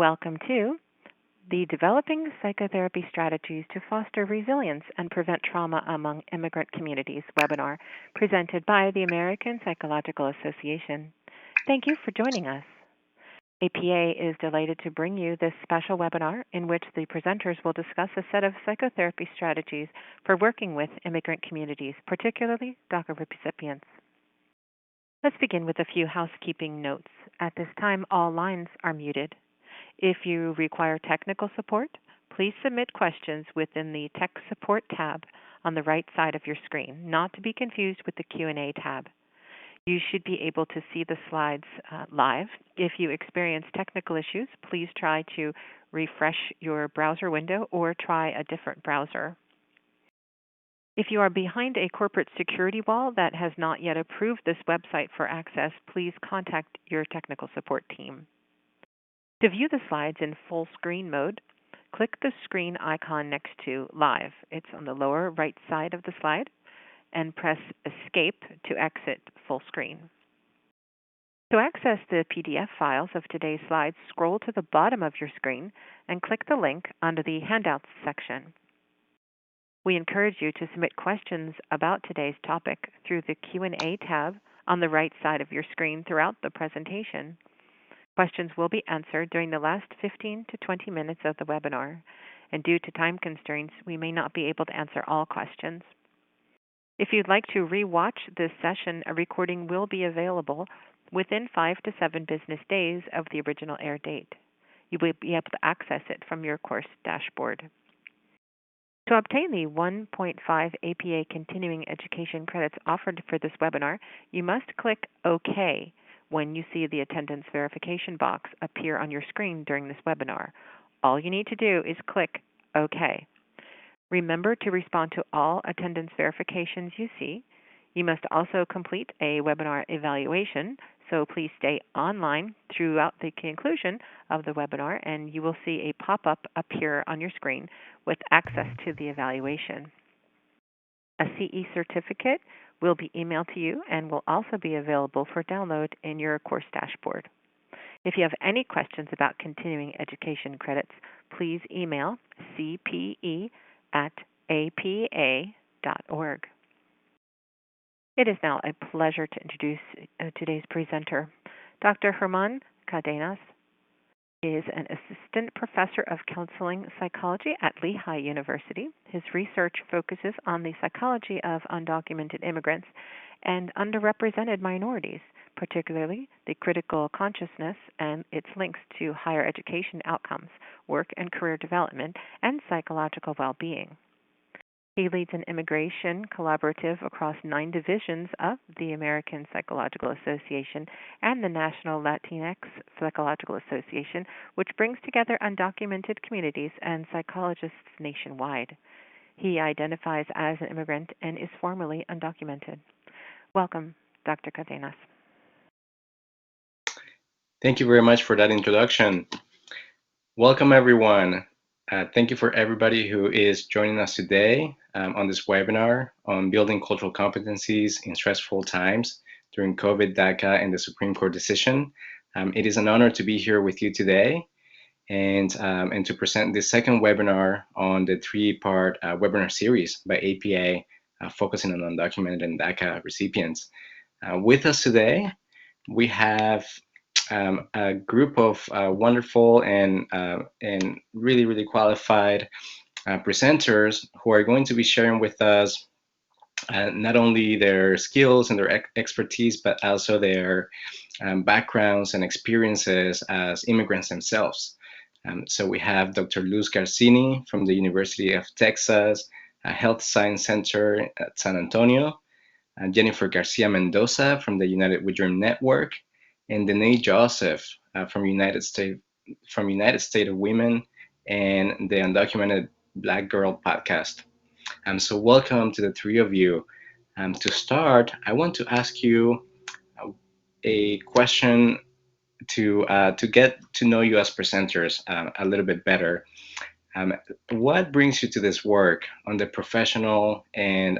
Welcome to the Developing Psychotherapy Strategies to Foster Resilience and Prevent Trauma Among Immigrant Communities webinar presented by the American Psychological Association. Thank you for joining us. APA is delighted to bring you this special webinar in which the presenters will discuss a set of psychotherapy strategies for working with immigrant communities, particularly DACA recipients. Let's begin with a few housekeeping notes. At this time, all lines are muted. If you require technical support, please submit questions within the Tech Support tab on the right side of your screen, not to be confused with the Q&A tab. You should be able to see the slides live. If you experience technical issues, please try to refresh your browser window or try a different browser. If you are behind a corporate security wall that has not yet approved this website for access, please contact your technical support team. To view the slides in full screen mode, click the screen icon next to Live. It's on the lower right side of the slide, and press Escape to exit full screen. To access the PDF files of today's slides, scroll to the bottom of your screen and click the link under the Handouts section. We encourage you to submit questions about today's topic through the Q&A tab on the right side of your screen throughout the presentation. Questions will be answered during the last 15 to 20 minutes of the webinar, and due to time constraints, we may not be able to answer all questions. If you'd like to re-watch this session, a recording will be available within 5 to 7 business days of the original air date. You will be able to access it from your course dashboard. To obtain the 1.5 APA Continuing Education credits offered for this webinar, you must click OK when you see the attendance verification box appear on your screen during this webinar. All you need to do is click OK. Remember to respond to all attendance verifications you see. You must also complete a webinar evaluation, so please stay online throughout the conclusion of the webinar, and you will see a pop-up appear on your screen with access to the evaluation. A CE certificate will be emailed to you and will also be available for download in your course dashboard. If you have any questions about continuing education credits, please email cpe@apa.org. It is now a pleasure to introduce today's presenter. Dr. Hermann Kadenas is an assistant professor of counseling psychology at Lehigh University. His research focuses on the psychology of undocumented immigrants and underrepresented minorities, particularly the critical consciousness and its links to higher education outcomes, work and career development, and psychological well-being. He leads an immigration collaborative across 9 divisions of the American Psychological Association and the National Latinx Psychological Association, which brings together undocumented communities and psychologists nationwide. He identifies as an immigrant and is formally undocumented. Welcome, Dr. Kadenas. Thank you very much for that introduction. Welcome, everyone. Thank you for everybody who is joining us today on this webinar on building cultural competencies in stressful times during COVID, DACA, and the Supreme Court decision. It is an honor to be here with you today and to present the second webinar on the 3-part webinar series by APA focusing on undocumented and DACA recipients. With us today, we have a group of wonderful and really qualified presenters who are going to be sharing with us not only their skills and their expertise, but also their backgrounds and experiences as immigrants themselves. So we have Dr. Luz Garcini from the University of Texas Health Science Center at San Antonio, Jennifer Garcia Mendoza from the United We Dream Network, and Danae Joseph from United States of Women and the Undocumented Black Girl podcast. So welcome to the 3 of you. To start, I want to ask you a question to get to know you as presenters a little bit better. What brings you to this work on the professional and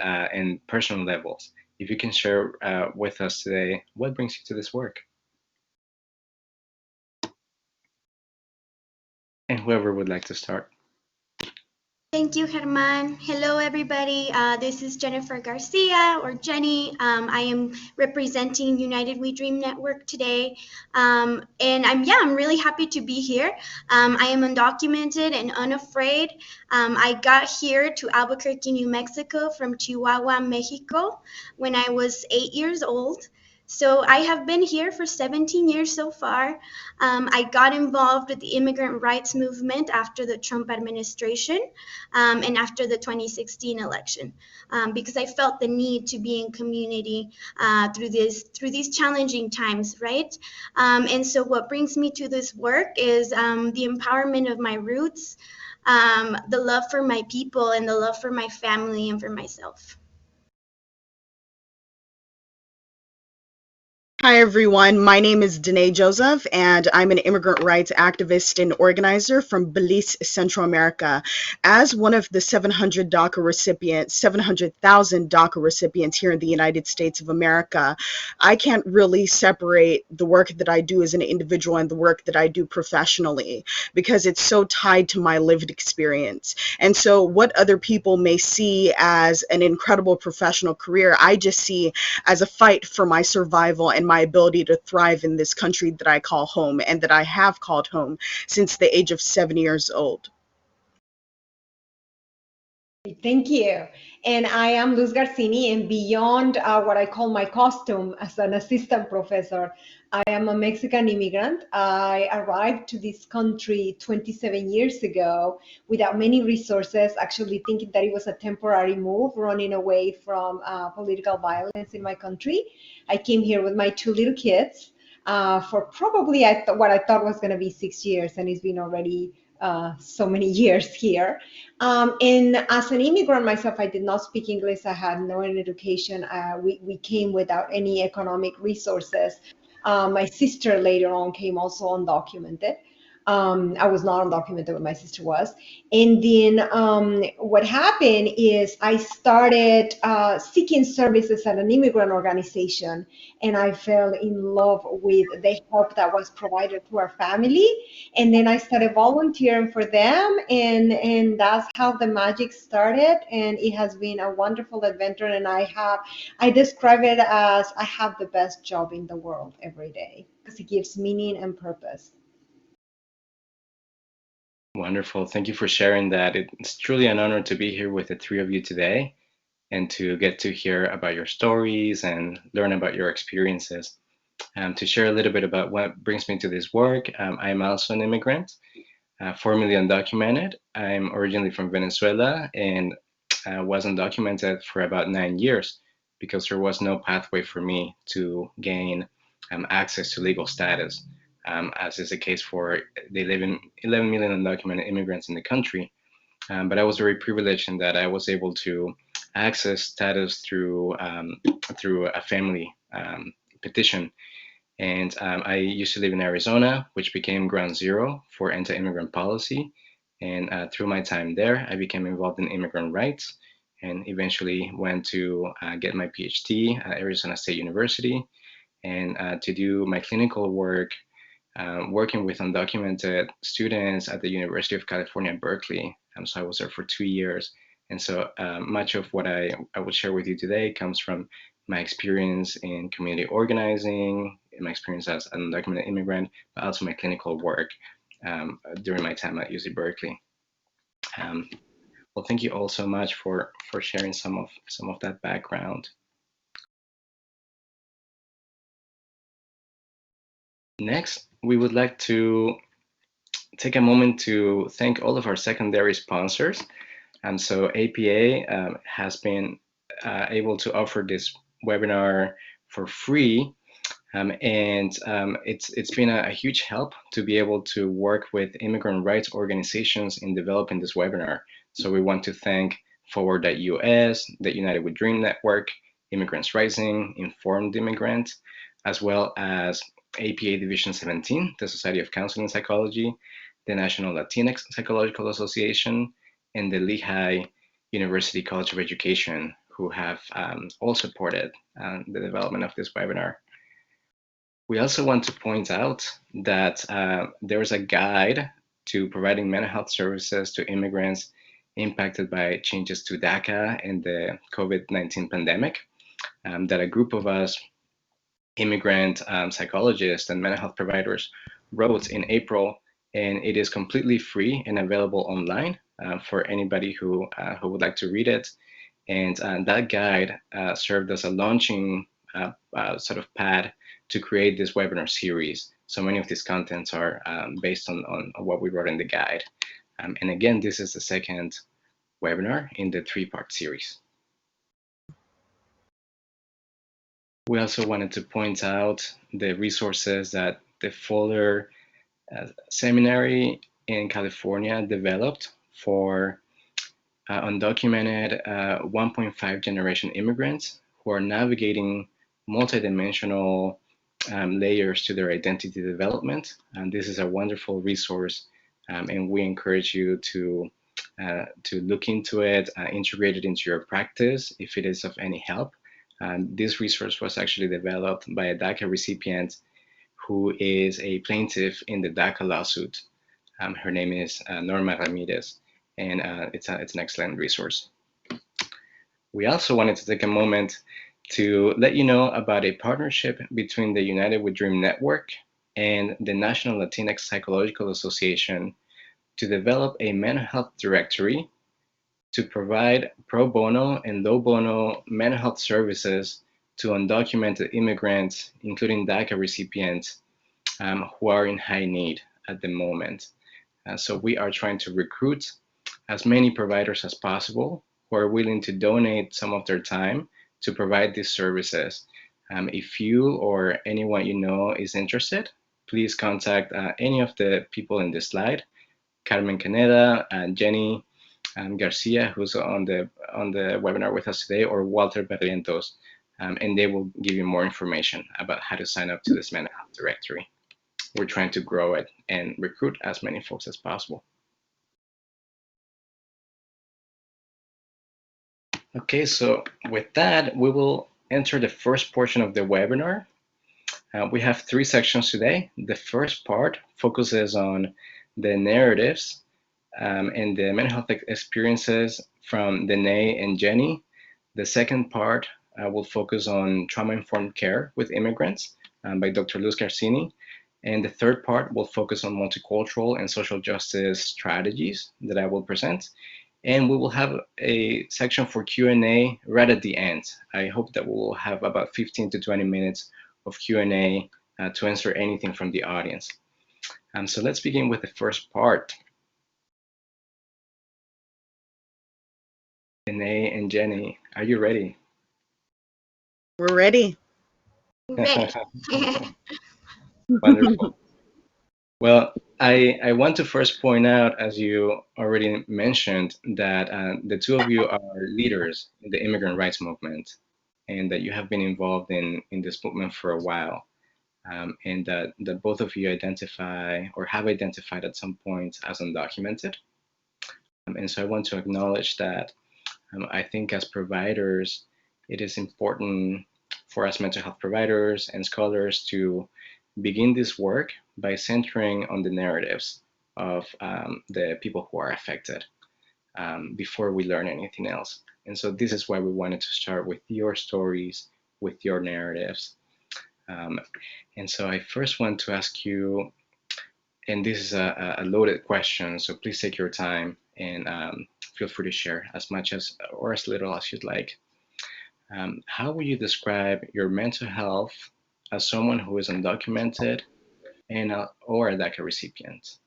personal levels? If you can share with us today, what brings you to this work? whoever would like to start. Thank you, Herman. Hello, everybody. This is Jennifer Garcia, or Jenny. I am representing United We Dream Network today, and I'm really happy to be here. I am undocumented and unafraid. I got here to Albuquerque, New Mexico from Chihuahua, Mexico, when I was 8 years old. So I have been here for 17 years so far. I got involved with the immigrant rights movement after the Trump administration. And after the 2016 election, because I felt the need to be in community through these challenging times, right? And so what brings me to this work is the empowerment of my roots, the love for my people, and the love for my family and for myself. Hi, everyone. My name is Danae Joseph, and I'm an immigrant rights activist and organizer from Belize, Central America. As one of the 700,000 DACA recipients here in the United States of America, I can't really separate the work that I do as an individual and the work that I do professionally because it's so tied to my lived experience. And so what other people may see as an incredible professional career, I just see as a fight for my survival and my ability to thrive in this country that I call home and that I have called home since the age of 7 years old. Thank you. And I am Luz Garcini, and beyond what I call my costume as an assistant professor, I am a Mexican immigrant. I arrived to this country 27 years ago without many resources, actually thinking that it was a temporary move, running away from political violence in my country. I came here with my 2 little kids for probably what I thought was going to be 6 years, and it's been already so many years here. And as an immigrant myself, I did not speak English. I had no education. We came without any economic resources. My sister later on came also undocumented. I was not undocumented, but my sister was. And then what happened is I started seeking services at an immigrant organization, and I fell in love with the help that was provided to our family. And then I started volunteering for them, and that's how the magic started. And it has been a wonderful adventure. And I describe it as I have the best job in the world every day because it gives meaning and purpose. Wonderful. Thank you for sharing that. It's truly an honor to be here with the three of you today and to get to hear about your stories and learn about your experiences. To share a little bit about what brings me to this work, I'm also an immigrant, formerly undocumented. I'm originally from Venezuela and was undocumented for about 9 years because there was no pathway for me to gain access to legal status, as is the case for the 11 million undocumented immigrants in the country. But I was very privileged in that I was able to access status through a family petition. And I used to live in Arizona, which became ground zero for anti-immigrant policy. And through my time there, I became involved in immigrant rights and eventually went to get my PhD at Arizona State University and to do my clinical work working with undocumented students at the University of California, Berkeley. So I was there for 2 years. And so much of what I will share with you today comes from my experience in community organizing, my experience as an undocumented immigrant, but also my clinical work during my time at UC Berkeley. Well, thank you all so much for sharing some of that background. Next, we would like to take a moment to thank all of our secondary sponsors. And so APA has been able to offer this webinar for free. It's been a huge help to be able to work with immigrant rights organizations in developing this webinar. So we want to thank Forward.us, the United We Dream Network, Immigrants Rising, Informed Immigrant, as well as APA Division 17, the Society of Counseling and Psychology, the National Latinx Psychological Association, and the Lehigh University College of Education, who have all supported the development of this webinar. We also want to point out that there is a guide to providing mental health services to immigrants impacted by changes to DACA and the COVID-19 pandemic. That a group of us, immigrant psychologists and mental health providers, wrote in April, and it is completely free and available online for anybody who would like to read it. And that guide served as a launching sort of pad to create this webinar series. So many of these contents are based on what we wrote in the guide. And again, this is the second webinar in the 3-part series. We also wanted to point out the resources that the Fuller Seminary in California developed for undocumented 1.5 generation immigrants who are navigating multidimensional layers to their identity development. And this is a wonderful resource, and we encourage you to look into it, integrate it into your practice if it is of any help. This resource was actually developed by a DACA recipient who is a plaintiff in the DACA lawsuit. Her name is Norma Ramirez, and it's an excellent resource. We also wanted to take a moment to let you know about a partnership between the United We Dream Network and the National Latinx Psychological Association to develop a mental health directory to provide pro bono and low bono mental health services to undocumented immigrants, including DACA recipients who are in high need at the moment. So we are trying to recruit as many providers as possible who are willing to donate some of their time to provide these services. If you or anyone you know is interested, please contact any of the people in this slide, Hermann Kadenas, Jenny Garcia, who's on the webinar with us today, or Walter Berrientos, and they will give you more information about how to sign up to this mental health directory. We're trying to grow it and recruit as many folks as possible. Okay, so with that, we will enter the first portion of the webinar. We have 3 sections today. The first part focuses on the narratives and the mental health experiences from Danae and Jenny. The second part will focus on trauma-informed care with immigrants by Dr. Luz Garcia. And the third part will focus on multicultural and social justice strategies that I will present. And we will have a section for Q&A right at the end. I hope that we will have about 15 to 20 minutes of Q&A to answer anything from the audience. So let's begin with the first part. Danae and Jenny, are you ready? We're ready. Ready. Wonderful. Well, I want to first point out, as you already mentioned, that the two of you are leaders in the immigrant rights movement, and that you have been involved in this movement for a while, and that both of you identify or have identified at some point as undocumented. And so I want to acknowledge that. I think as providers, it is important for us mental health providers and scholars to begin this work by centering on the narratives of the people who are affected before we learn anything else. And so this is why we wanted to start with your stories, with your narratives. And so I first want to ask you, and this is a loaded question, so please take your time and feel free to share as much as or as little as you'd like. How would you describe your mental health as someone who is undocumented and or a DACA recipient?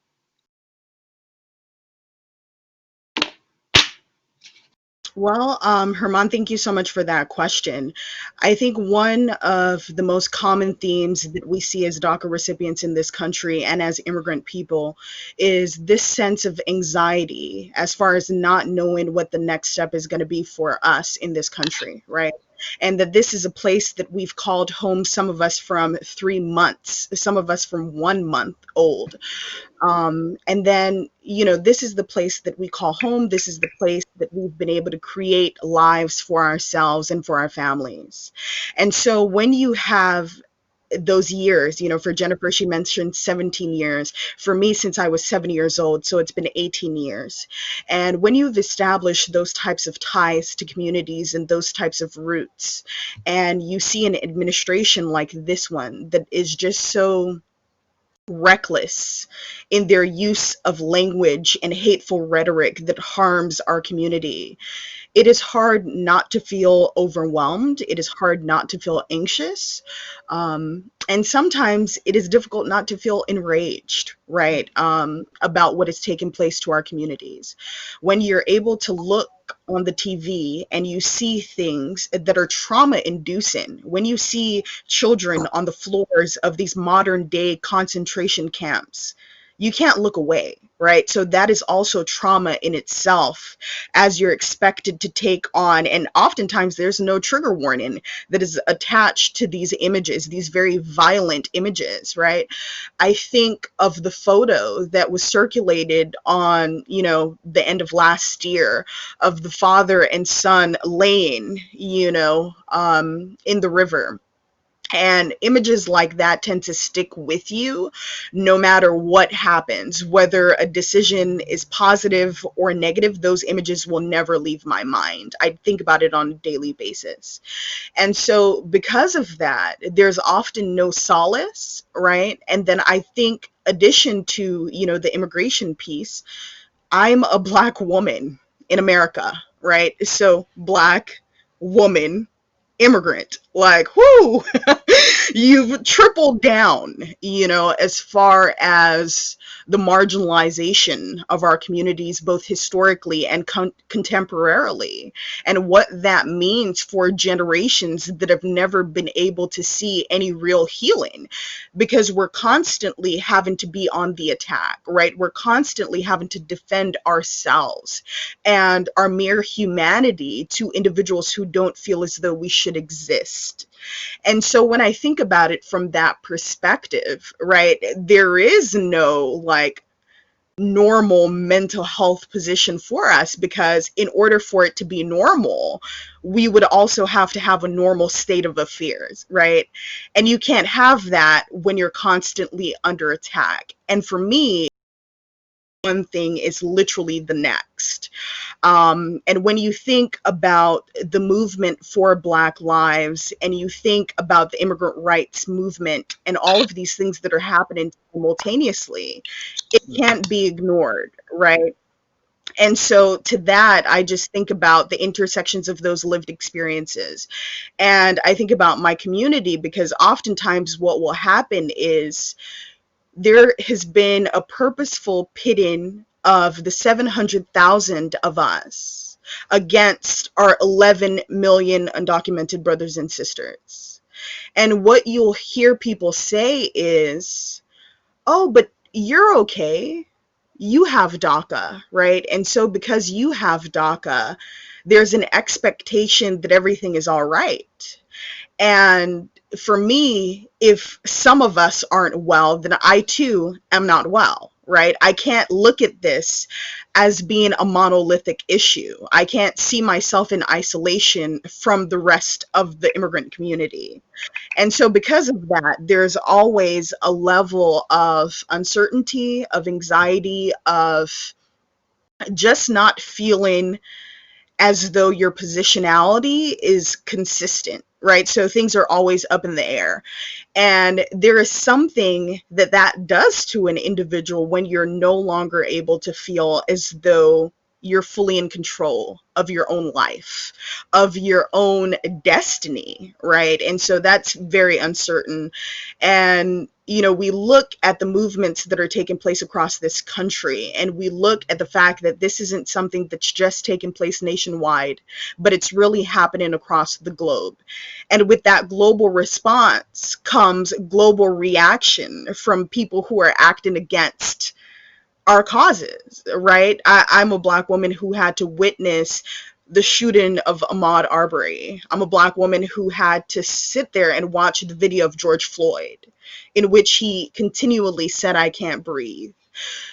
Well, Herman, thank you so much for that question. I think one of the most common themes that we see as DACA recipients in this country and as immigrant people is this sense of anxiety as far as not knowing what the next step is going to be for us in this country, right? And that this is a place that we've called home, some of us from 3 months, some of us from 1 month old. And then, you know, this is the place that we call home. This is the place that we've been able to create lives for ourselves and for our families. And so when you have those years. For Jennifer, she mentioned 17 years. For me, since I was 7 years old, so it's been 18 years. And when you've established those types of ties to communities and those types of roots, and you see an administration like this one that is just so reckless in their use of language and hateful rhetoric that harms our community, it is hard not to feel overwhelmed. It is hard not to feel anxious. And sometimes it is difficult not to feel enraged, right, about what is taking place to our communities. When you're able to look on the TV and you see things that are trauma inducing, when you see children on the floors of these modern day concentration camps, you can't look away, right? So that is also trauma in itself, as you're expected to take on. And oftentimes there's no trigger warning that is attached to these images, these very violent images, right? I think of the photo that was circulated on, the end of last year of the father and son laying, in the river. And images like that tend to stick with you no matter what happens. Whether a decision is positive or negative, those images will never leave my mind. I think about it on a daily basis. And so because of that, there's often no solace, right? And then I think, addition to, the immigration piece, I'm a Black woman in America, right? So Black woman, immigrant, like, whoo, you've tripled down, as far as the marginalization of our communities, both historically and contemporarily, and what that means for generations that have never been able to see any real healing, because we're constantly having to be on the attack, right? We're constantly having to defend ourselves and our mere humanity to individuals who don't feel as though we should exist. And so when I think about it from that perspective, right, there is no normal mental health position for us, because in order for it to be normal, we would also have to have a normal state of affairs, right? And you can't have that when you're constantly under attack. And for me, one thing is literally the next. And when you think about the movement for Black lives, and you think about the immigrant rights movement and all of these things that are happening simultaneously, it can't be ignored, right? And so to that, I just think about the intersections of those lived experiences. And I think about my community, because oftentimes what will happen is there has been a purposeful pitting of the 700,000 of us against our 11 million undocumented brothers and sisters. And what you'll hear people say is, oh, but you're okay. You have DACA, right? And so because you have DACA, there's an expectation that everything is all right. And for me, if some of us aren't well, then I too am not well, right? I can't look at this as being a monolithic issue. I can't see myself in isolation from the rest of the immigrant community. And so because of that, there's always a level of uncertainty, of anxiety, of just not feeling as though your positionality is consistent, right? So things are always up in the air. And there is something that does to an individual when you're no longer able to feel as though you're fully in control of your own life, of your own destiny, right? And so that's very uncertain. And we look at the movements that are taking place across this country, and we look at the fact that this isn't something that's just taking place nationwide, but it's really happening across the globe. And with that global response comes global reaction from people who are acting against our causes, right? I'm a Black woman who had to witness the shooting of Ahmaud Arbery. I'm a Black woman who had to sit there and watch the video of George Floyd, in which he continually said, "I can't breathe."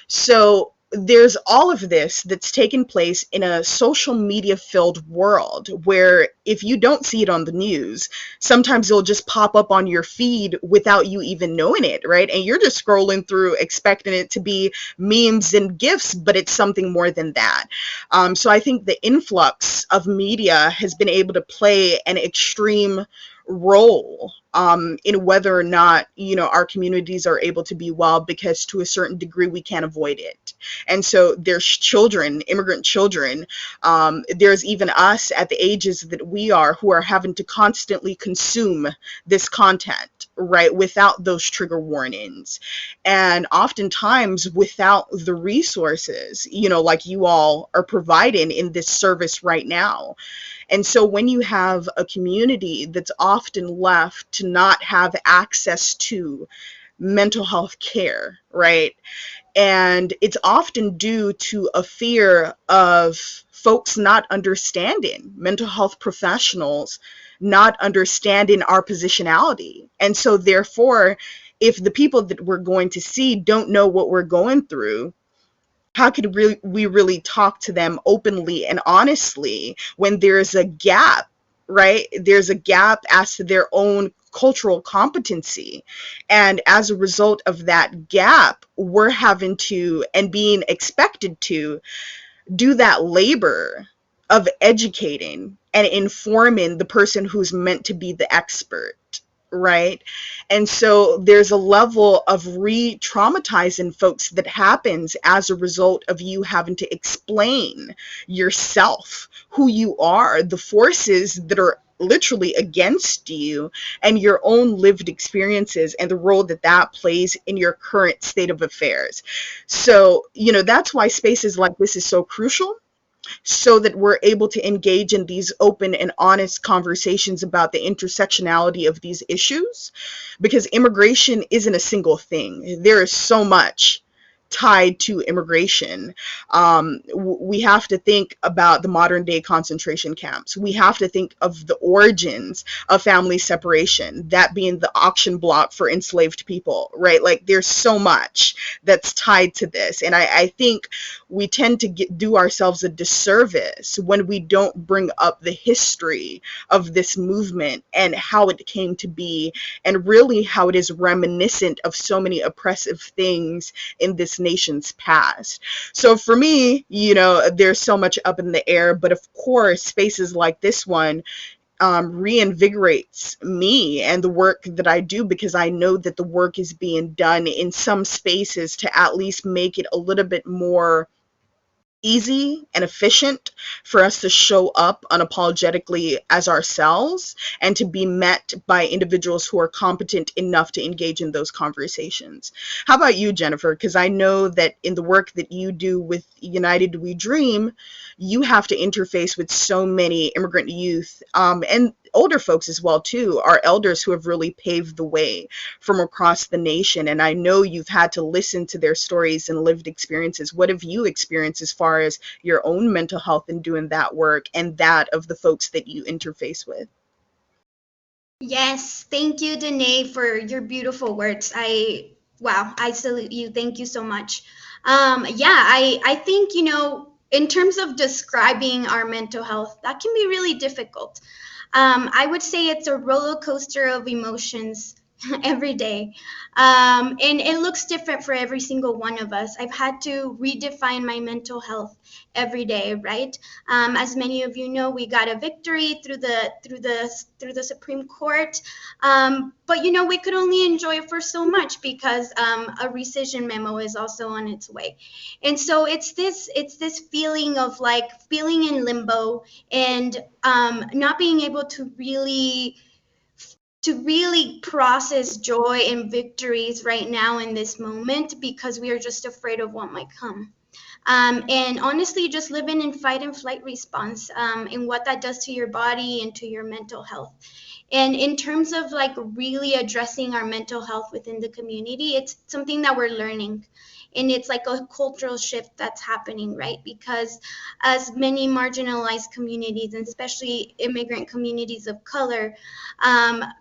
So there's all of this that's taken place in a social media filled world where if you don't see it on the news, sometimes it'll just pop up on your feed without you even knowing it, right? And you're just scrolling through expecting it to be memes and gifs, but it's something more than that. So I think the influx of media has been able to play an extreme role in whether or not, our communities are able to be well, because to a certain degree we can't avoid it. And so there's children, immigrant children, there's even us at the ages that we are, who are having to constantly consume this content, right, without those trigger warnings, and oftentimes without the resources, like you all are providing in this service right now. And so when you have a community that's often left to not have access to mental health care, right? And it's often due to a fear of folks not understanding, mental health professionals not understanding our positionality. And so therefore, if the people that we're going to see don't know what we're going through, how could we really talk to them openly and honestly when there's a gap, right? There's a gap as to their own cultural competency. And as a result of that gap, we're having to and being expected to do that labor of educating and informing the person who's meant to be the expert, right? And so there's a level of re-traumatizing folks that happens as a result of you having to explain yourself, who you are, the forces that are literally against you, and your own lived experiences and the role that that plays in your current state of affairs. So, that's why spaces like this is so crucial, so that we're able to engage in these open and honest conversations about the intersectionality of these issues, because immigration isn't a single thing. There is so much tied to immigration. We have to think about the modern day concentration camps. We have to think of the origins of family separation, that being the auction block for enslaved people, right? Like there's so much that's tied to this. And I think we tend to do ourselves a disservice when we don't bring up the history of this movement and how it came to be, and really how it is reminiscent of so many oppressive things in this nation's past. So for me, there's so much up in the air, but of course, spaces like this one reinvigorates me and the work that I do, because I know that the work is being done in some spaces to at least make it a little bit more easy and efficient for us to show up unapologetically as ourselves and to be met by individuals who are competent enough to engage in those conversations. How about you, Jennifer? Because I know that in the work that you do with United We Dream, you have to interface with so many immigrant youth and older folks as well too, our elders who have really paved the way from across the nation. And I know you've had to listen to their stories and lived experiences. What have you experienced as far as your own mental health in doing that work and that of the folks that you interface with? Yes, thank you, Danae, for your beautiful words. I salute you. Thank you so much. I think, in terms of describing our mental health, that can be really difficult. I would say it's a roller coaster of emotions every day. And it looks different for every single one of us. I've had to redefine my mental health every day, right? As many of you know, we got a victory through the Supreme Court. But we could only enjoy it for so much because a rescission memo is also on its way. And so it's this feeling of like feeling in limbo and not being able to really process joy and victories right now in this moment, because we are just afraid of what might come. And honestly, just living in fight and flight response, and what that does to your body and to your mental health. And in terms of like really addressing our mental health within the community, it's something that we're learning. And it's like a cultural shift that's happening, right? Because as many marginalized communities, and especially immigrant communities of color,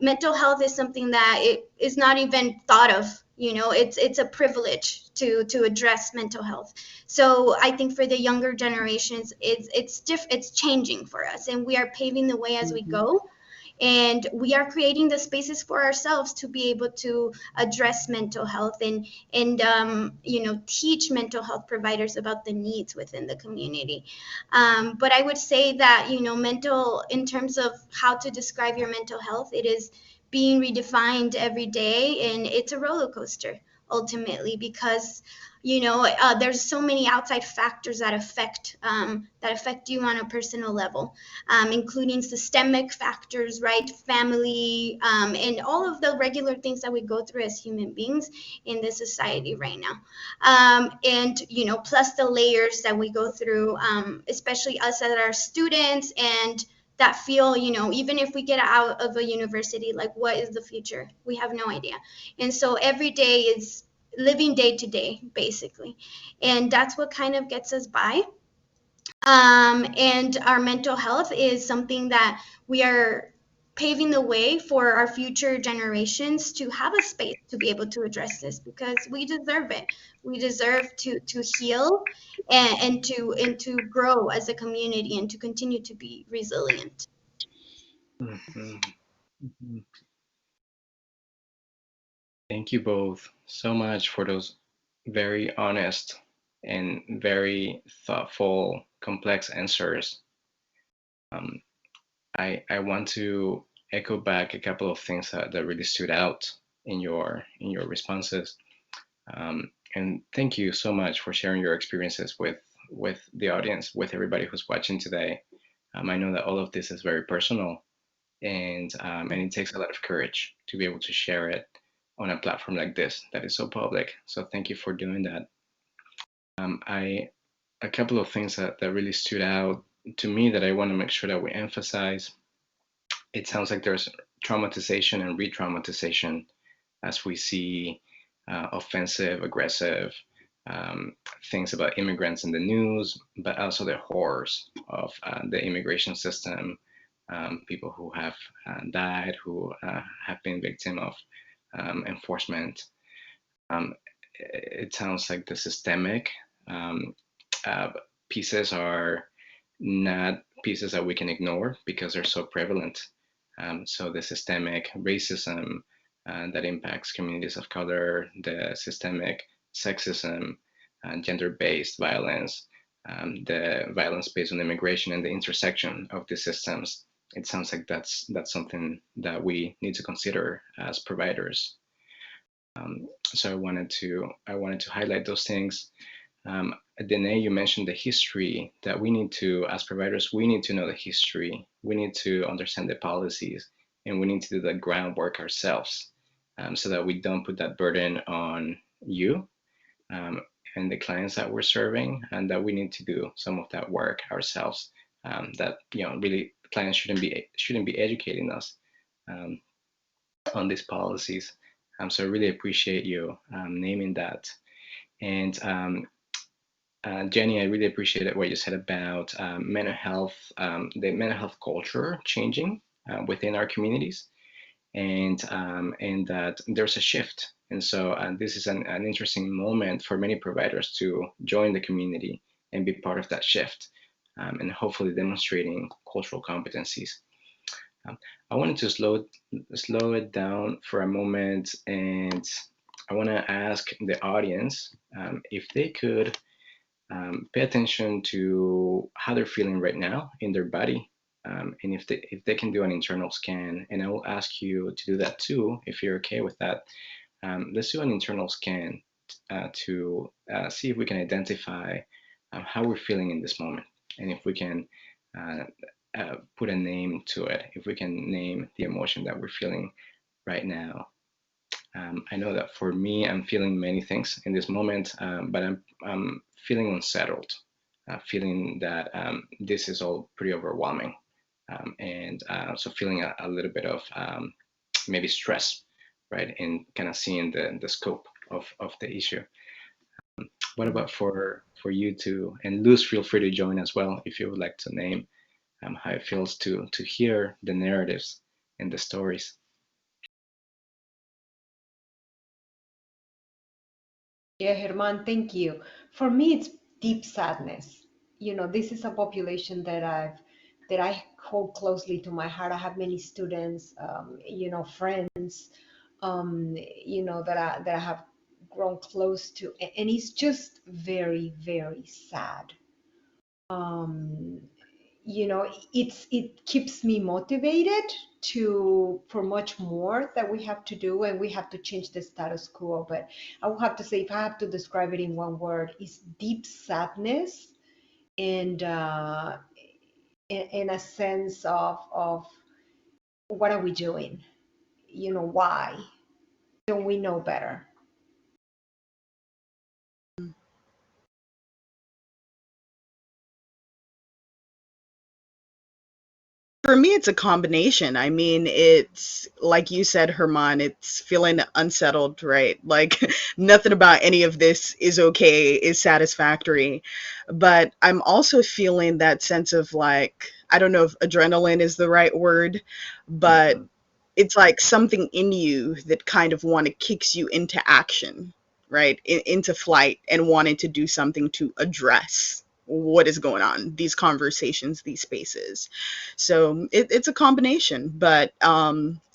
mental health is something that it is not even thought of. You know, it's a privilege to address mental health. So I think for the younger generations, it's changing for us, and we are paving the way as we go. And we are creating the spaces for ourselves to be able to address mental health and you know, teach mental health providers about the needs within the community. But I would say that, you know, mental, in terms of how to describe your mental health, it is being redefined every day, and it's a roller coaster ultimately, because you know, there's so many outside factors that affect you on a personal level, including systemic factors, right? Family, and all of the regular things that we go through as human beings in this society right now. And, you know, plus the layers that we go through, especially us that are students and that feel, you know, even if we get out of a university, like what is the future? We have no idea. And so every day is living day to day, basically. And that's what kind of gets us by. And our mental health is something that we are paving the way for our future generations to have a space to be able to address this, because we deserve it. We deserve to heal and to grow as a community and to continue to be resilient. Mhm. Mhm. Thank you both so much for those very honest and very thoughtful, complex answers. Um, I want to echo back a couple of things that really stood out in your responses. And thank you so much for sharing your experiences with the audience, with everybody who's watching today. I know that all of this is very personal, and it takes a lot of courage to be able to share it on a platform like this that is so public. So thank you for doing that. I A couple of things that really stood out to me that I want to make sure that we emphasize. It sounds like there's traumatization and re-traumatization as we see offensive, aggressive um, things about immigrants in the news, but also the horrors of the immigration system, people who have died, who have been victim of enforcement. Um, it sounds like the systemic um, uh, pieces are not pieces that we can ignore because they're so prevalent. So the systemic racism that impacts communities of color, the systemic sexism, gender-based violence, the violence based on immigration, and the intersection of the systems. It sounds like that's something that we need to consider as providers. So I wanted to highlight those things. Danae, you mentioned the history that we need to, as providers, we need to know the history. We need to understand the policies, and we need to do the groundwork ourselves, so that we don't put that burden on you um, and the clients that we're serving, and that we need to do some of that work ourselves. That really, clients shouldn't be educating us um, on these policies. So I really appreciate you naming that. And Jenny, I really appreciated what you said about mental health, the mental health culture changing within our communities, and that there's a shift. And so this is an interesting moment for many providers to join the community and be part of that shift, and hopefully demonstrating cultural competencies. Um, I wanted to slow it down for a moment, and I want to ask the audience if they could pay attention to how they're feeling right now in their body, and if they can do an internal scan. And I will ask you to do that too, if you're okay with that. Let's do an internal scan to see if we can identify how we're feeling in this moment, and if we can uh, put a name to it, if we can name the emotion that we're feeling right now. I know that for me, I'm feeling many things in this moment, but I'm feeling unsettled, feeling that this is all pretty overwhelming, and so feeling a little bit of maybe stress, right, and kind of seeing the scope of the issue. what about for you to, and Luz, feel free to join as well if you would like to name how it feels to hear the narratives and the stories. Yeah, Herman, thank you. For me, it's deep sadness. This is a population that I hold closely to my heart. I have many students, friends, that I have grown close to, and it's just very, very sad. Um, it keeps me motivated for much more that we have to do, and we have to change the status quo. But I would have to say, if I have to describe it in one word, it's deep sadness, and in a sense of what are we doing? Why don't we know better? For me, it's a combination. I mean, it's like you said, Herman, it's feeling unsettled, right? Like nothing about any of this is okay, is satisfactory. But I'm also feeling that sense of like, I don't know if adrenaline is the right word, but it's like something in you that kind of want to kicks you into action, right? Into flight and wanting to do something to address what is going on, these conversations, these spaces. So it's a combination, but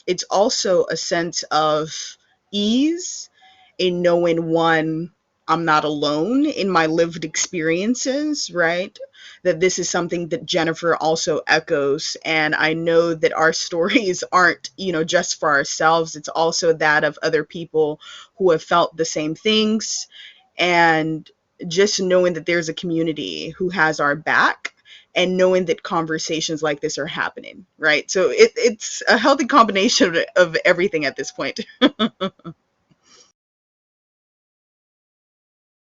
it's also a sense of ease in knowing, one, I'm not alone in my lived experiences, right? That this is something that Jennifer also echoes. And I know that our stories aren't, just for ourselves. It's also that of other people who have felt the same things. And just knowing that there's a community who has our back, and knowing that conversations like this are happening, right? So it's a healthy combination of everything at this point.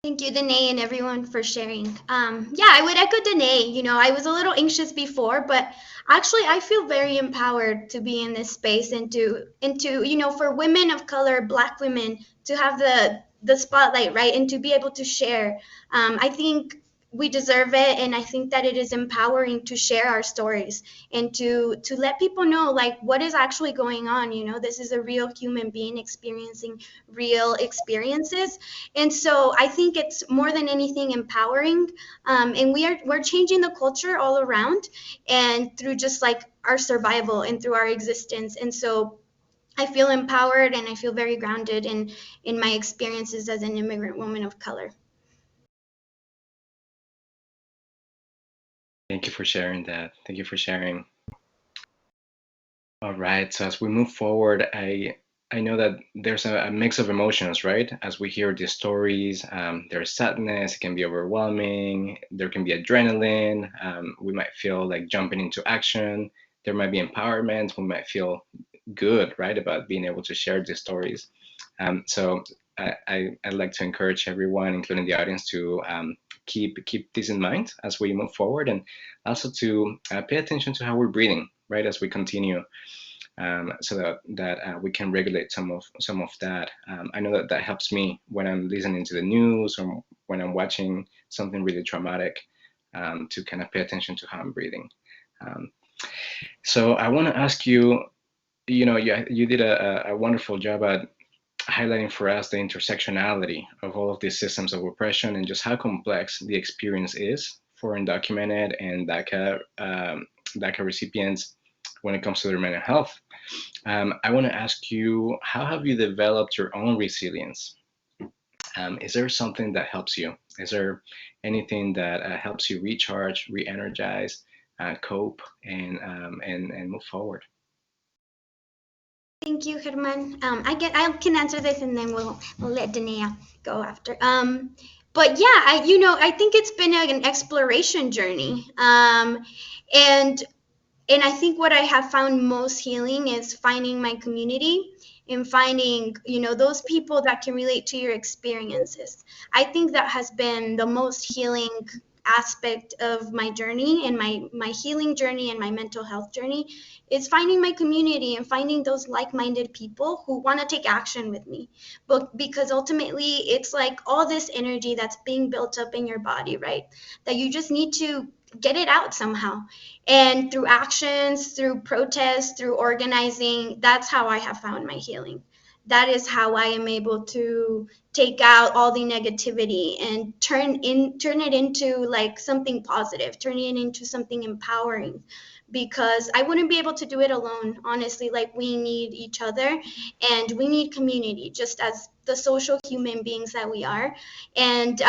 Thank you, Danae, and everyone for sharing. Yeah, I would echo Danae. I was a little anxious before, but actually, I feel very empowered to be in this space and for women of color, Black women, to have the spotlight, right, and to be able to share. I think we deserve it, and I think that it is empowering to share our stories and to let people know like what is actually going on. This is a real human being experiencing real experiences, and so I think it's more than anything empowering, and we're changing the culture all around, and through just like our survival and through our existence. And so I feel empowered and I feel very grounded in my experiences as an immigrant woman of color. Thank you for sharing that. Thank you for sharing. All right. So as we move forward, I know that there's a mix of emotions, right? As we hear these stories, there's sadness, it can be overwhelming, there can be adrenaline, we might feel like jumping into action, there might be empowerment, we might feel good, right, about being able to share these stories. So I'd like to encourage everyone, including the audience, to keep this in mind as we move forward, and also to pay attention to how we're breathing, right, as we continue, so that we can regulate some of that. I know that helps me when I'm listening to the news or when I'm watching something really traumatic, to kind of pay attention to how I'm breathing. So I want to ask you, you did a wonderful job at highlighting for us the intersectionality of all of these systems of oppression and just how complex the experience is for undocumented and DACA recipients when it comes to their mental health. I want to ask you, how have you developed your own resilience? Is there something that helps you? Is there anything that helps you recharge, re-energize, cope, and move forward? Thank you, Herman. I can answer this, and then we'll let Danae go after. But yeah, I think it's been an exploration journey. And I think what I have found most healing is finding my community and finding, those people that can relate to your experiences. I think that has been the most healing aspect of my journey and my healing journey and my mental health journey is finding my community and finding those like-minded people who want to take action with me. But because ultimately it's like all this energy that's being built up in your body, right? That you just need to get it out somehow. And through actions, through protests, through organizing, that's how I have found my healing. That is how I am able to take out all the negativity and turn it into like something positive, turn it into something empowering, because I wouldn't be able to do it alone, honestly. Like, we need each other and we need community, just as the social human beings that we are. And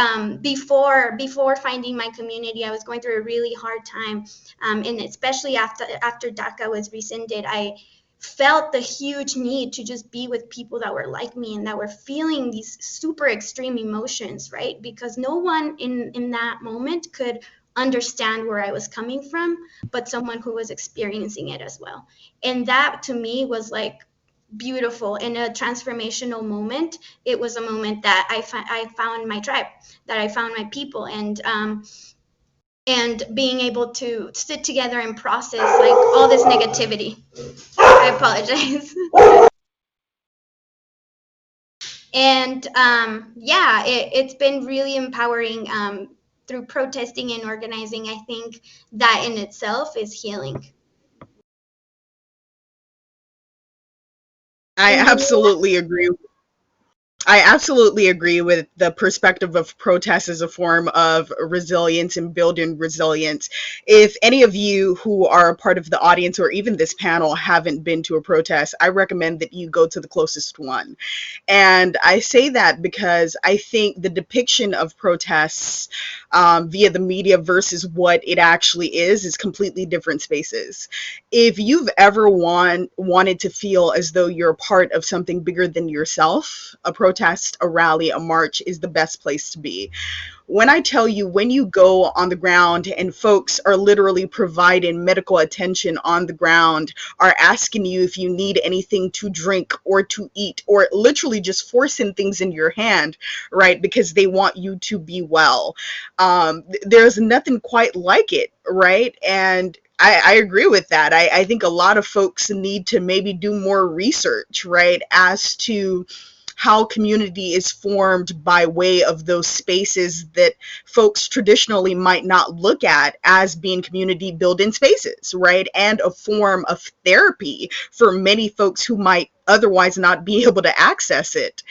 before finding my community, I was going through a really hard time, and especially after DACA was rescinded, I felt the huge need to just be with people that were like me and that were feeling these super extreme emotions, right? Because no one in that moment could understand where I was coming from, but someone who was experiencing it as well. And that to me was like beautiful and a transformational moment. It was a moment that I found my tribe, that I found my people, and being able to sit together and process like all this negativity. I apologize. And yeah, it's been really empowering through protesting and organizing. I think that in itself is healing. I And absolutely agree. I absolutely agree with the perspective of protest as a form of resilience and building resilience. If any of you who are a part of the audience or even this panel haven't been to a protest, I recommend that you go to the closest one. And I say that because I think the depiction of protests via the media versus what it actually is completely different spaces. If you've ever wanted to feel as though you're a part of something bigger than yourself, a protest, a rally, a march is the best place to be. When I tell you, when you go on the ground and folks are literally providing medical attention on the ground, are asking you if you need anything to drink or to eat, or literally just forcing things in your hand, right? Because they want you to be well. There's nothing quite like it, right? And I agree with that. I think a lot of folks need to maybe do more research, right, as to how community is formed by way of those spaces that folks traditionally might not look at as being community building spaces, right? And a form of therapy for many folks who might otherwise not be able to access it.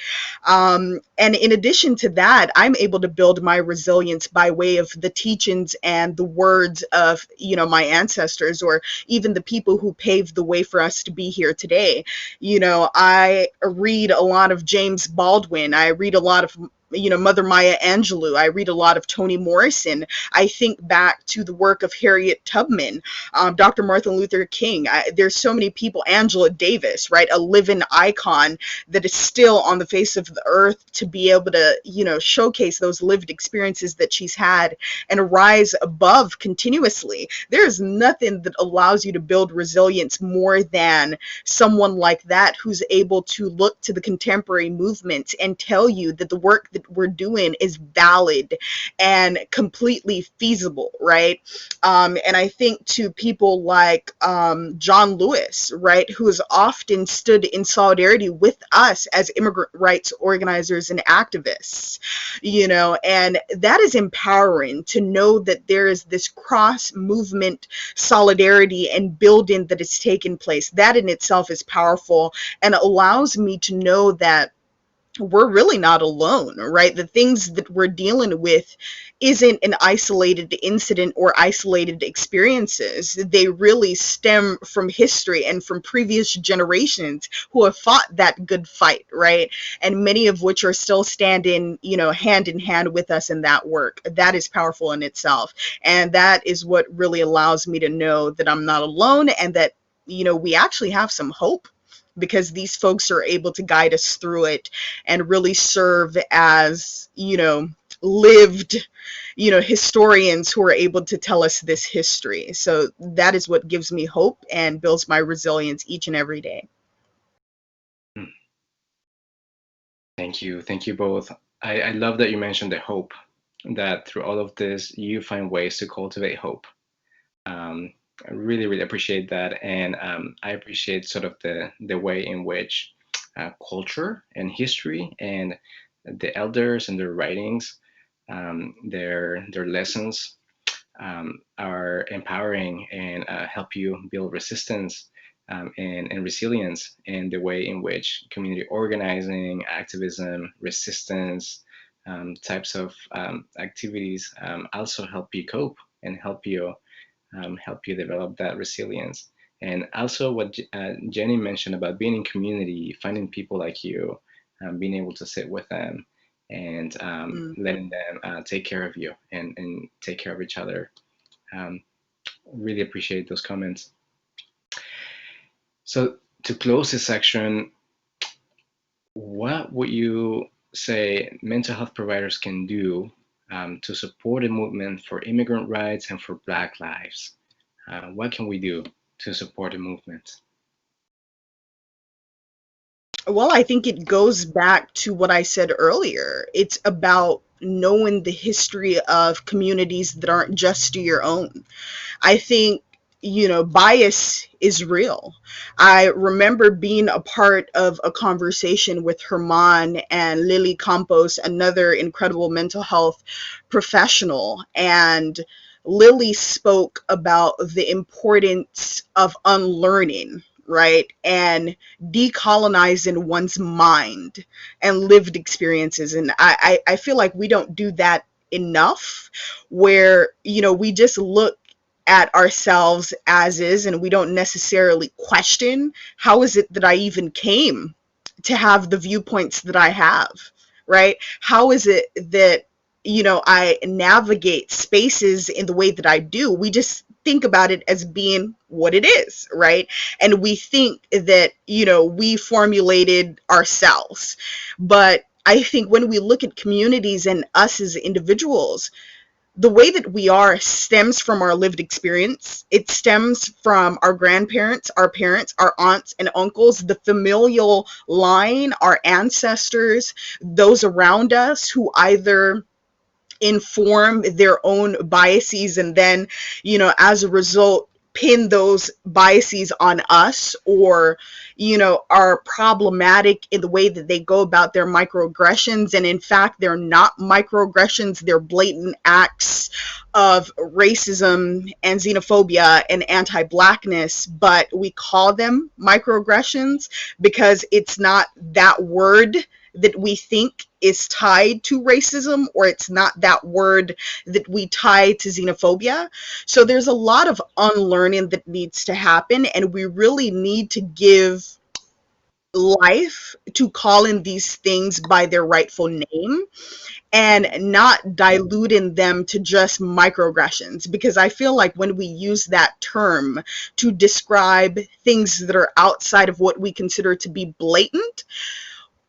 And in addition to that, I'm able to build my resilience by way of the teachings and the words of, my ancestors, or even the people who paved the way for us to be here today. I read a lot of James Baldwin. I read a lot of Mother Maya Angelou. I read a lot of Toni Morrison. I think back to the work of Harriet Tubman, Dr. Martin Luther King. There's so many people, Angela Davis, right? A living icon that is still on the face of the earth, to be able to, showcase those lived experiences that she's had and rise above continuously. There's nothing that allows you to build resilience more than someone like that, who's able to look to the contemporary movement and tell you that the work that we're doing is valid and completely feasible, right? And I think to people like John Lewis, right, who has often stood in solidarity with us as immigrant rights organizers and activists, and that is empowering to know that there is this cross movement solidarity and building that is taking place. That in itself is powerful and allows me to know that we're really not alone, right? The things that we're dealing with isn't an isolated incident or isolated experiences. They really stem from history and from previous generations who have fought that good fight, right? And many of which are still standing, hand in hand with us in that work. That is powerful in itself. And that is what really allows me to know that I'm not alone, and that, we actually have some hope, because these folks are able to guide us through it and really serve as, lived, historians who are able to tell us this history. So that is what gives me hope and builds my resilience each and every day. Thank you. Thank you both. I love that you mentioned the hope, that through all of this, you find ways to cultivate hope. I really, really appreciate that. And I appreciate sort of the way in which culture and history and the elders and their writings, their lessons are empowering and help you build resistance and resilience in the way in which community organizing, activism, resistance types of activities also help you cope and help you develop that resilience. And also what Jenny mentioned about being in community, finding people like you, being able to sit with them and letting them take care of you and take care of each other. Really appreciate those comments. So to close this section, what would you say mental health providers can do to support a movement for immigrant rights and for Black lives? What can we do to support a movement? Well, I think it goes back to what I said earlier. It's about knowing the history of communities that aren't just your own. I think, bias is real. I remember being a part of a conversation with Hermann and Lily Campos, another incredible mental health professional, and Lily spoke about the importance of unlearning, right? And decolonizing one's mind and lived experiences. And I feel like we don't do that enough, where, we just look at ourselves as is and we don't necessarily question, how is it that I even came to have the viewpoints that I have, right? How is it that, I navigate spaces in the way that I do? We just think about it as being what it is, right? And we think that, we formulated ourselves. But I think when we look at communities and us as individuals, the way that we are stems from our lived experience. It stems from our grandparents, our parents, our aunts and uncles, the familial line, our ancestors, those around us who either inform their own biases and then, as a result, pin those biases on us, or, are problematic in the way that they go about their microaggressions. And in fact, they're not microaggressions, they're blatant acts of racism and xenophobia and anti-Blackness, but we call them microaggressions because it's not that word that we think is tied to racism, or it's not that word that we tie to xenophobia. So there's a lot of unlearning that needs to happen, and we really need to give life to calling these things by their rightful name and not diluting them to just microaggressions, because I feel like when we use that term to describe things that are outside of what we consider to be blatant,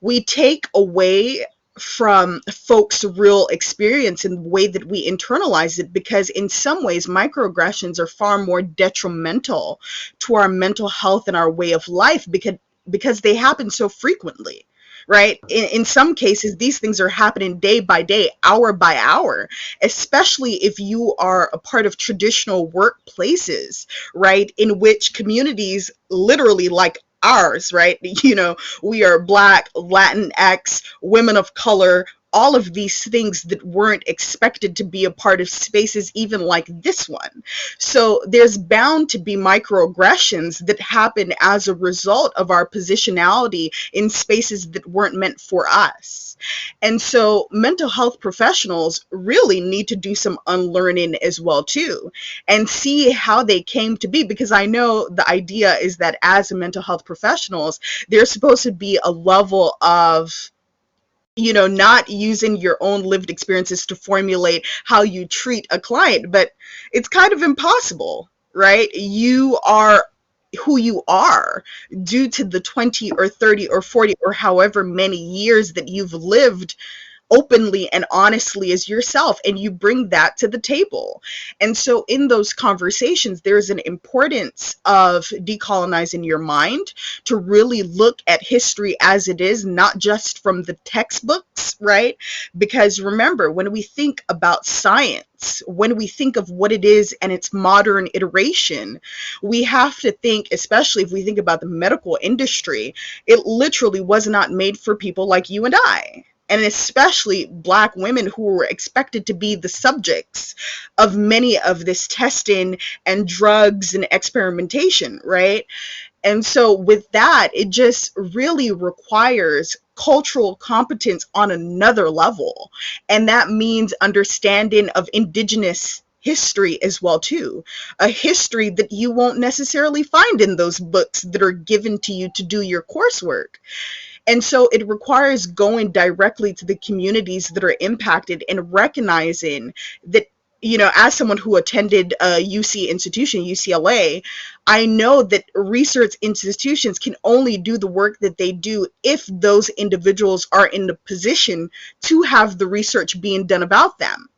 we take away from folks' real experience and the way that we internalize it, because in some ways microaggressions are far more detrimental to our mental health and our way of life, because they happen so frequently, right? In some cases, these things are happening day by day, hour by hour, especially if you are a part of traditional workplaces, right? In which communities literally like ours, right? We are Black, Latinx, women of color, all of these things that weren't expected to be a part of spaces even like this one. So there's bound to be microaggressions that happen as a result of our positionality in spaces that weren't meant for us. And so mental health professionals really need to do some unlearning as well too, and see how they came to be, because I know the idea is that as mental health professionals, there's supposed to be a level of, not using your own lived experiences to formulate how you treat a client, but it's kind of impossible, right? You are who you are due to the 20 or 30 or 40 or however many years that you've lived openly and honestly as yourself, and you bring that to the table. And so in those conversations, there's an importance of decolonizing your mind to really look at history as it is, not just from the textbooks, right? Because remember, when we think about science, when we think of what it is and its modern iteration, we have to think, especially if we think about the medical industry, it literally was not made for people like you and I, and especially Black women who were expected to be the subjects of many of this testing and drugs and experimentation, right? And so with that, it just really requires cultural competence on another level. And that means understanding of indigenous history as well too, a history that you won't necessarily find in those books that are given to you to do your coursework. And so it requires going directly to the communities that are impacted and recognizing that, as someone who attended a UC institution, UCLA, I know that research institutions can only do the work that they do if those individuals are in the position to have the research being done about them.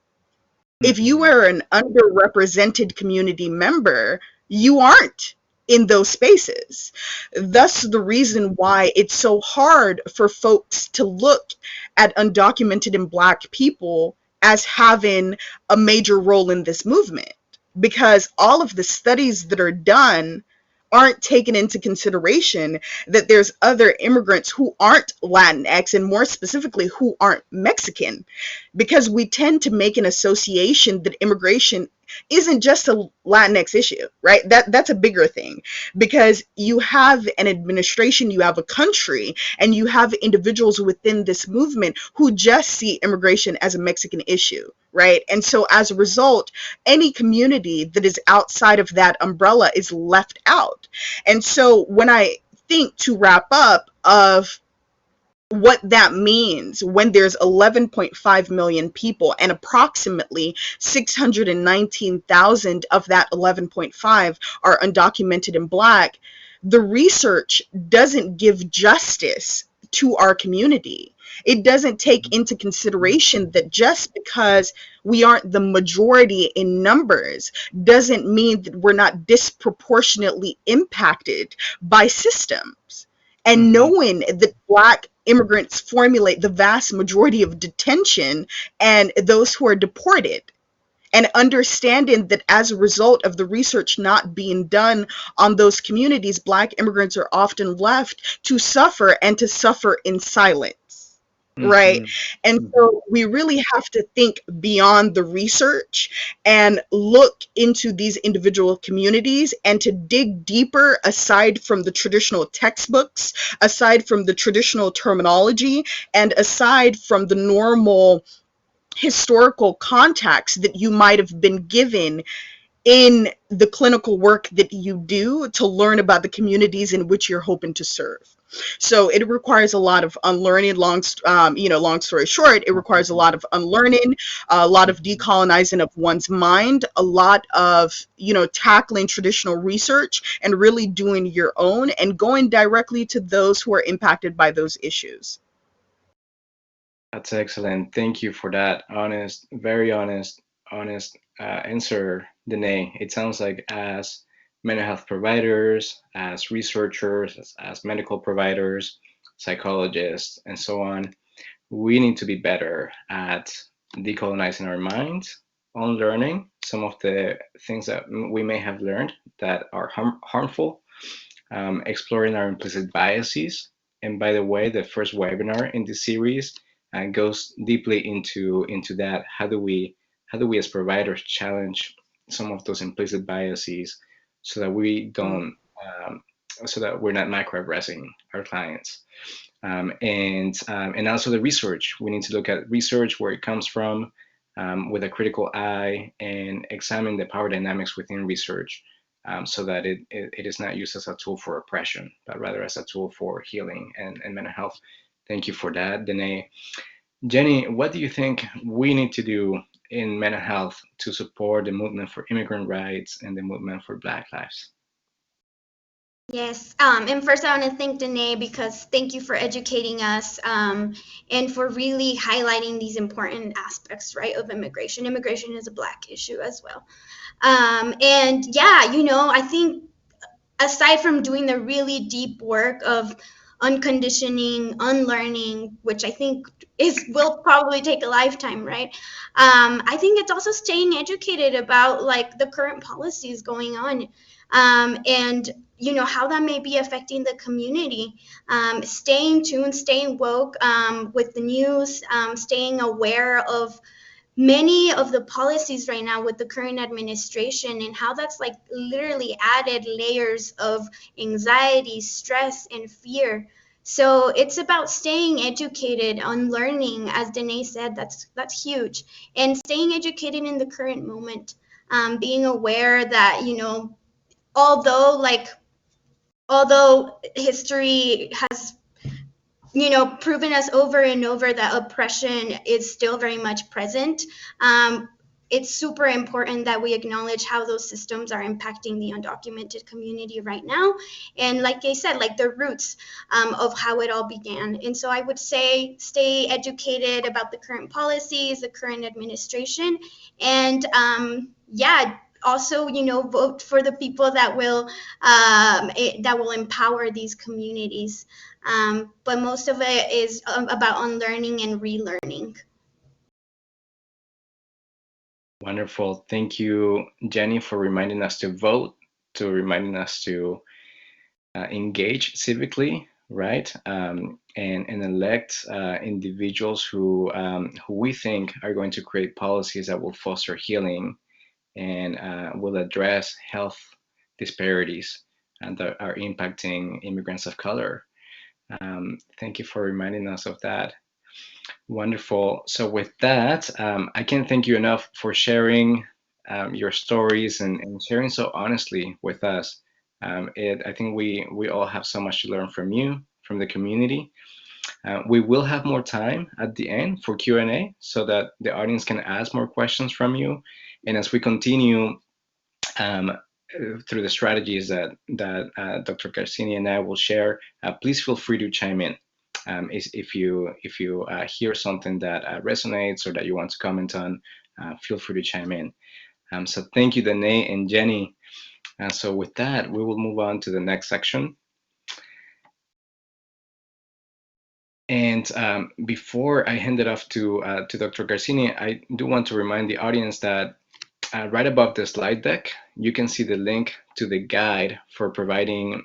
If you are an underrepresented community member, you aren't in those spaces. Thus, the reason why it's so hard for folks to look at undocumented and Black people as having a major role in this movement, because all of the studies that are done aren't taken into consideration that there's other immigrants who aren't Latinx, and more specifically who aren't Mexican, because we tend to make an association that immigration isn't just a Latinx issue, right? That's a bigger thing, because you have an administration, you have a country, and you have individuals within this movement who just see immigration as a Mexican issue, right? And so as a result, any community that is outside of that umbrella is left out. And so when I think, to wrap up, of what that means when there's 11.5 million people and approximately 619,000 of that 11.5 are undocumented and Black, the research doesn't give justice to our community. It doesn't take into consideration that just because we aren't the majority in numbers doesn't mean that we're not disproportionately impacted by systems. And knowing that Black immigrants formulate the vast majority of detention and those who are deported, and understanding that as a result of the research not being done on those communities, Black immigrants are often left to suffer, and to suffer in silence. Right. And so we really have to think beyond the research and look into these individual communities, and to dig deeper aside from the traditional textbooks, aside from the traditional terminology, and aside from the normal historical context that you might have been given in the clinical work that you do, to learn about the communities in which you're hoping to serve. So it requires a lot of unlearning. Long story short, it requires a lot of unlearning, a lot of decolonizing of one's mind, a lot of, tackling traditional research and really doing your own, and going directly to those who are impacted by those issues. That's excellent. Thank you for that honest, very honest answer, Danae. It sounds like as mental health providers, as researchers, as medical providers, psychologists, and so on, we need to be better at decolonizing our minds, unlearning some of the things that we may have learned that are harmful, exploring our implicit biases. And by the way, the first webinar in this series goes deeply into that. How do we as providers challenge some of those implicit biases so that we don't so that we're not microaggressing our clients, and also the research. We need to look at research, where it comes from, with a critical eye, and examine the power dynamics within research, so that it is not used as a tool for oppression, but rather as a tool for healing and mental health. Thank you for that, Danae. Jenny, what do you think we need to do in mental health to support the movement for immigrant rights and the movement for Black lives? Yes, and first I want to thank Danae because thank you for educating us and for really highlighting these important aspects, right, of immigration. Immigration is a Black issue as well. And yeah, I think aside from doing the really deep work of unconditioning, unlearning, which I think will probably take a lifetime, right? I think it's also staying educated about like the current policies going on, and how that may be affecting the community. Staying tuned, staying woke with the news, staying aware of many of the policies right now with the current administration and how that's like literally added layers of anxiety, stress, and fear. So it's about staying educated on learning, as Danae said, that's huge, and staying educated in the current moment, being aware that although like although history has proven us over and over that oppression is still very much present. It's super important that we acknowledge how those systems are impacting the undocumented community right now. And like I said, like the roots of how it all began. And so I would say stay educated about the current policies, the current administration, and yeah, also vote for the people that will empower these communities, but most of it is about unlearning and relearning. Wonderful. Thank you, Jenny, for reminding us to vote, to reminding us to engage civically, right? And elect individuals who we think are going to create policies that will foster healing and will address health disparities and that are impacting immigrants of color. Thank you for reminding us of that. Wonderful. So with that, I can't thank you enough for sharing your stories and sharing so honestly with us. I think we all have so much to learn from you, from the community. We will have more time at the end for Q&A so that the audience can ask more questions from you. And as we continue through the strategies that Dr. Garcia and I will share, please feel free to chime in. If you hear something that resonates or that you want to comment on, feel free to chime in. So thank you, Danae and Jenny. So with that, we will move on to the next section. And before I hand it off to Dr. Garcini, I do want to remind the audience that right above the slide deck, you can see the link to the guide for providing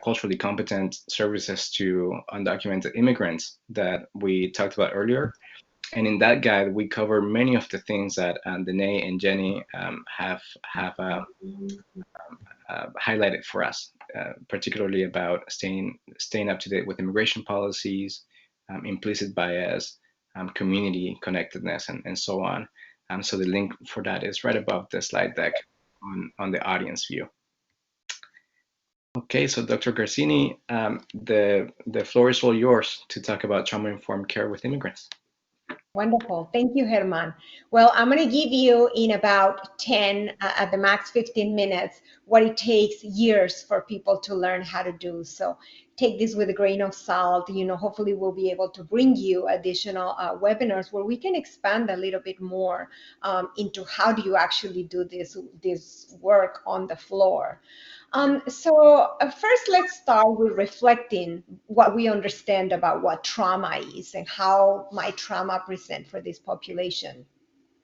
culturally competent services to undocumented immigrants that we talked about earlier. And in that guide, we cover many of the things that Danae and Jenny have highlighted for us, particularly about staying up to date with immigration policies, implicit bias, community connectedness, and so on. So the link for that is right above the slide deck on the audience view. Okay, so Dr. Garcini, the floor is all yours to talk about trauma-informed care with immigrants. Wonderful. Thank you, Herman. Well, I'm going to give you in about 10, at the max 15 minutes, what it takes years for people to learn how to do. So take this with a grain of salt. Hopefully we'll be able to bring you additional webinars where we can expand a little bit more into how do you actually do this work on the floor. So first, let's start with reflecting what we understand about what trauma is and how might trauma present for this population.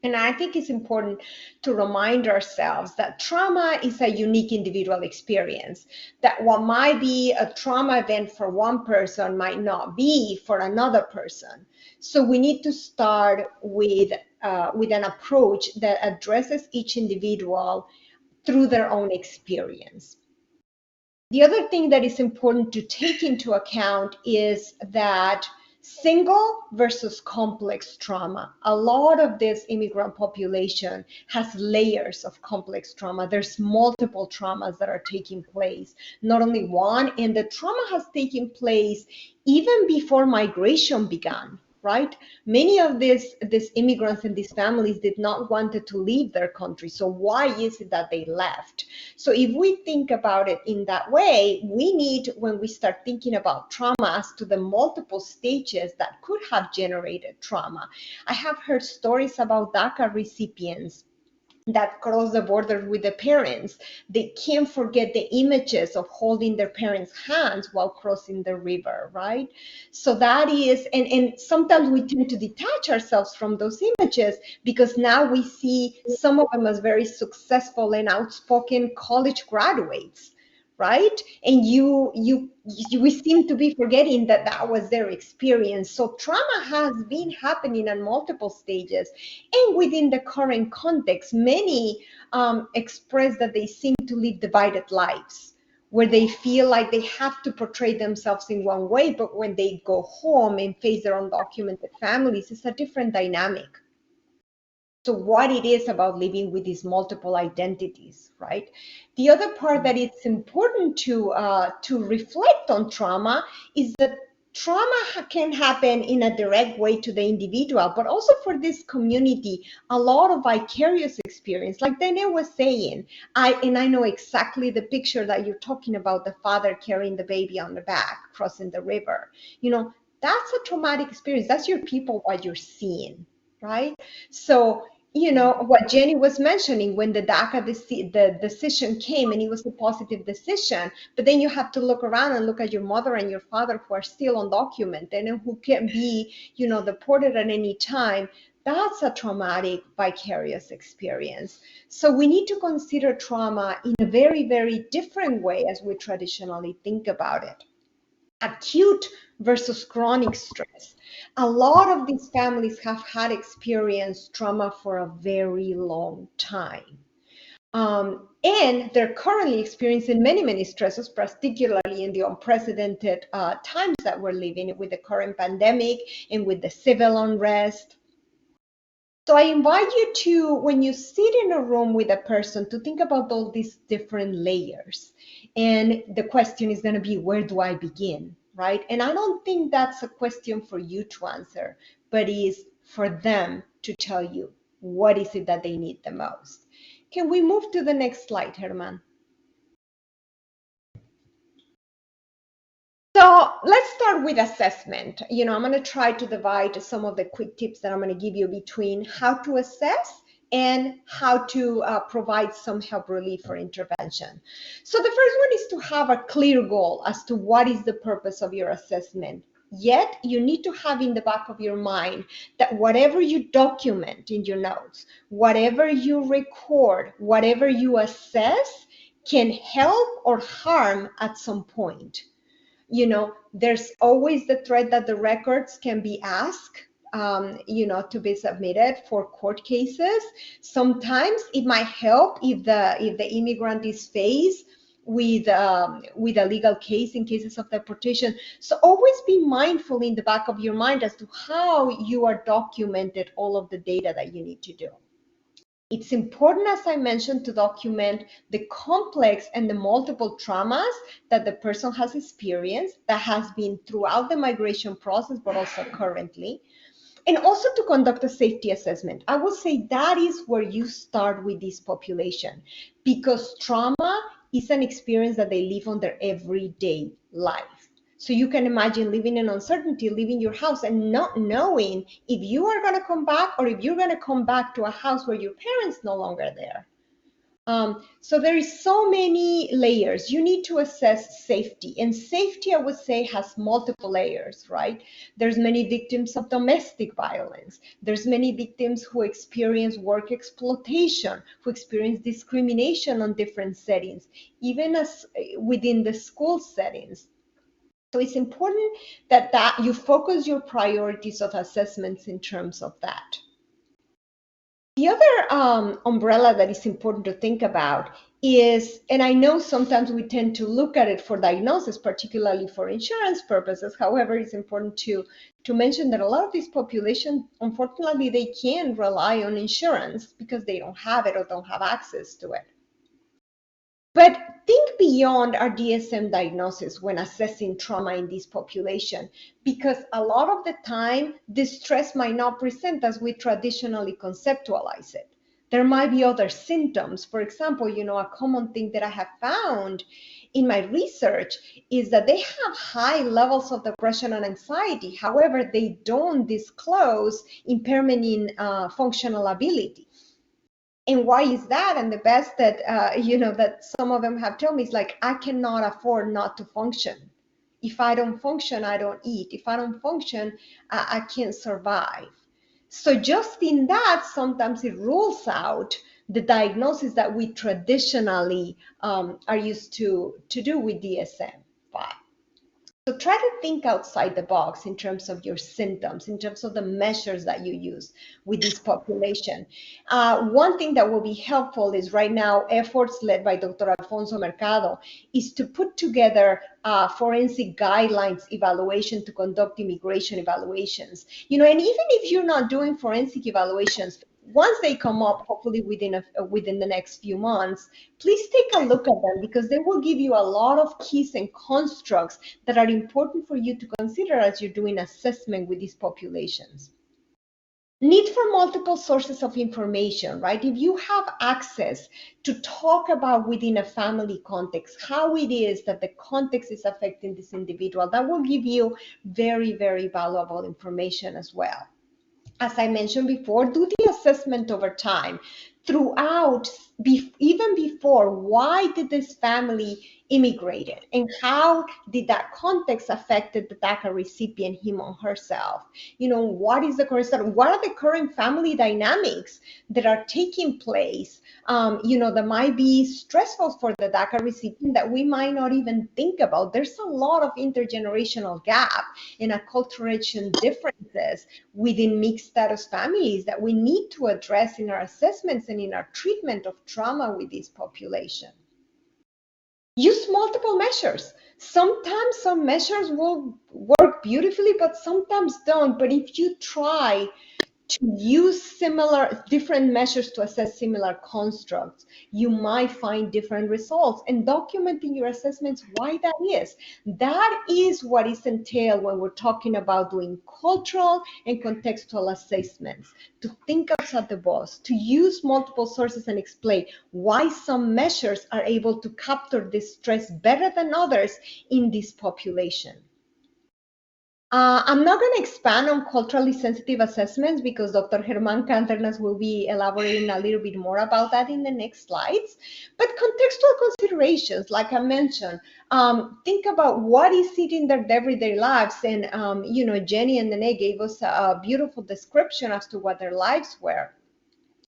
And I think it's important to remind ourselves that trauma is a unique individual experience, that what might be a trauma event for one person might not be for another person. So we need to start with an approach that addresses each individual through their own experience. The other thing that is important to take into account is that single versus complex trauma. A lot of this immigrant population has layers of complex trauma. There's multiple traumas that are taking place, not only one, and the trauma has taken place even before migration began. right? Many of these immigrants and these families did not want to leave their country. So why is it that they left? So if we think about it in that way, we need, when we start thinking about trauma, as to the multiple stages that could have generated trauma. I have heard stories about DACA recipients that cross the border with the parents. They can't forget the images of holding their parents' hands while crossing the river, right? So that is, and sometimes we tend to detach ourselves from those images because now we see some of them as very successful and outspoken college graduates, right? And we seem to be forgetting that that was their experience. So trauma has been happening at multiple stages, and within the current context, many express that they seem to live divided lives, where they feel like they have to portray themselves in one way, but when they go home and face their undocumented families, it's a different dynamic. So what it is about living with these multiple identities, right? The other part that it's important to reflect on trauma is that trauma can happen in a direct way to the individual, but also for this community, a lot of vicarious experience. Like Danielle was saying, I know exactly the picture that you're talking about, the father carrying the baby on the back, crossing the river. You know, that's a traumatic experience. That's your people, what you're seeing, right? So, you know, what Jenny was mentioning, when the DACA the decision came, and it was a positive decision, but then you have to look around and look at your mother and your father who are still undocumented and who can be, you know, deported at any time. That's a traumatic vicarious experience. So we need to consider trauma in a very, very different way as we traditionally think about it. Acute versus chronic stress. A lot of these families have had experienced trauma for a very long time. And they're currently experiencing many, many stresses, particularly in the unprecedented times that we're living with the current pandemic and with the civil unrest. So I invite you to, when you sit in a room with a person, to think about all these different layers. And the question is going to be, where do I begin, right? And I don't think that's a question for you to answer, but is for them to tell you what is it that they need the most. Can we move to the next slide, Herman? So let's start with assessment. You know, I'm going to try to divide some of the quick tips that I'm going to give you between how to assess and how to provide some help, relief, or intervention. So the first one is to have a clear goal as to what is the purpose of your assessment. Yet you need to have in the back of your mind that whatever you document in your notes, whatever you record, whatever you assess can help or harm at some point. You know, there's always the threat that the records can be asked, you know, to be submitted for court cases. Sometimes it might help if the immigrant is faced with a legal case in cases of deportation. So always be mindful in the back of your mind as to how you are documented all of the data that you need to do. It's important, as I mentioned, to document the complex and the multiple traumas that the person has experienced, that has been throughout the migration process, but also currently. And also to conduct a safety assessment. I would say that is where you start with this population, because trauma is an experience that they live on their everyday life. So you can imagine living in uncertainty, leaving your house and not knowing if you are going to come back, or if you're going to come back to a house where your parents no longer there. So there is so many layers. You need to assess safety, and safety, I would say, has multiple layers, right? There's many victims of domestic violence. There's many victims who experience work exploitation, who experience discrimination on different settings, even as within the school settings. So it's important that you focus your priorities of assessments in terms of that. The other umbrella that is important to think about is, and I know sometimes we tend to look at it for diagnosis, particularly for insurance purposes. However, it's important to mention that a lot of this population, unfortunately, they can rely on insurance because they don't have it or don't have access to it. But think beyond our DSM diagnosis when assessing trauma in this population, because a lot of the time, this stress might not present as we traditionally conceptualize it. There might be other symptoms. For example, a common thing that I have found in my research is that they have high levels of depression and anxiety. However, they don't disclose impairment in functional ability. And why is that? And the best that that some of them have told me is like, I cannot afford not to function. If I don't function, I don't eat. If I don't function, I can't survive. So just in that, sometimes it rules out the diagnosis that we traditionally are used to do with DSM-5. So try to think outside the box in terms of your symptoms, in terms of the measures that you use with this population. One thing that will be helpful is right now efforts led by Dr. Alfonso Mercado is to put together forensic guidelines evaluation to conduct immigration evaluations. And even if you're not doing forensic evaluations, once they come up, hopefully within the next few months, please take a look at them, because they will give you a lot of keys and constructs that are important for you to consider as you're doing assessment with these populations. Need for multiple sources of information, right? If you have access to talk about within a family context, how it is that the context is affecting this individual, that will give you very, very valuable information as well. As I mentioned before, do the assessment over time throughout, even before, why did this family immigrated and how did that context affected the DACA recipient, him or herself? What is the current, what are the current family dynamics that are taking place, that might be stressful for the DACA recipient that we might not even think about. There's a lot of intergenerational gap and acculturation differences within mixed status families that we need to address in our assessments and in our treatment of trauma with this population. Use multiple measures. Sometimes some measures will work beautifully, but sometimes don't. But if you try to use different measures to assess similar constructs, you might find different results, and documenting your assessments why that is. That is what is entailed when we're talking about doing cultural and contextual assessments, to think outside the box, to use multiple sources and explain why some measures are able to capture this stress better than others in this population. I'm not going to expand on culturally sensitive assessments because Dr. Hermann Kadenas will be elaborating a little bit more about that in the next slides. But contextual considerations, like I mentioned, think about what is it in their everyday lives. And, Jenny and Nene gave us a beautiful description as to what their lives were.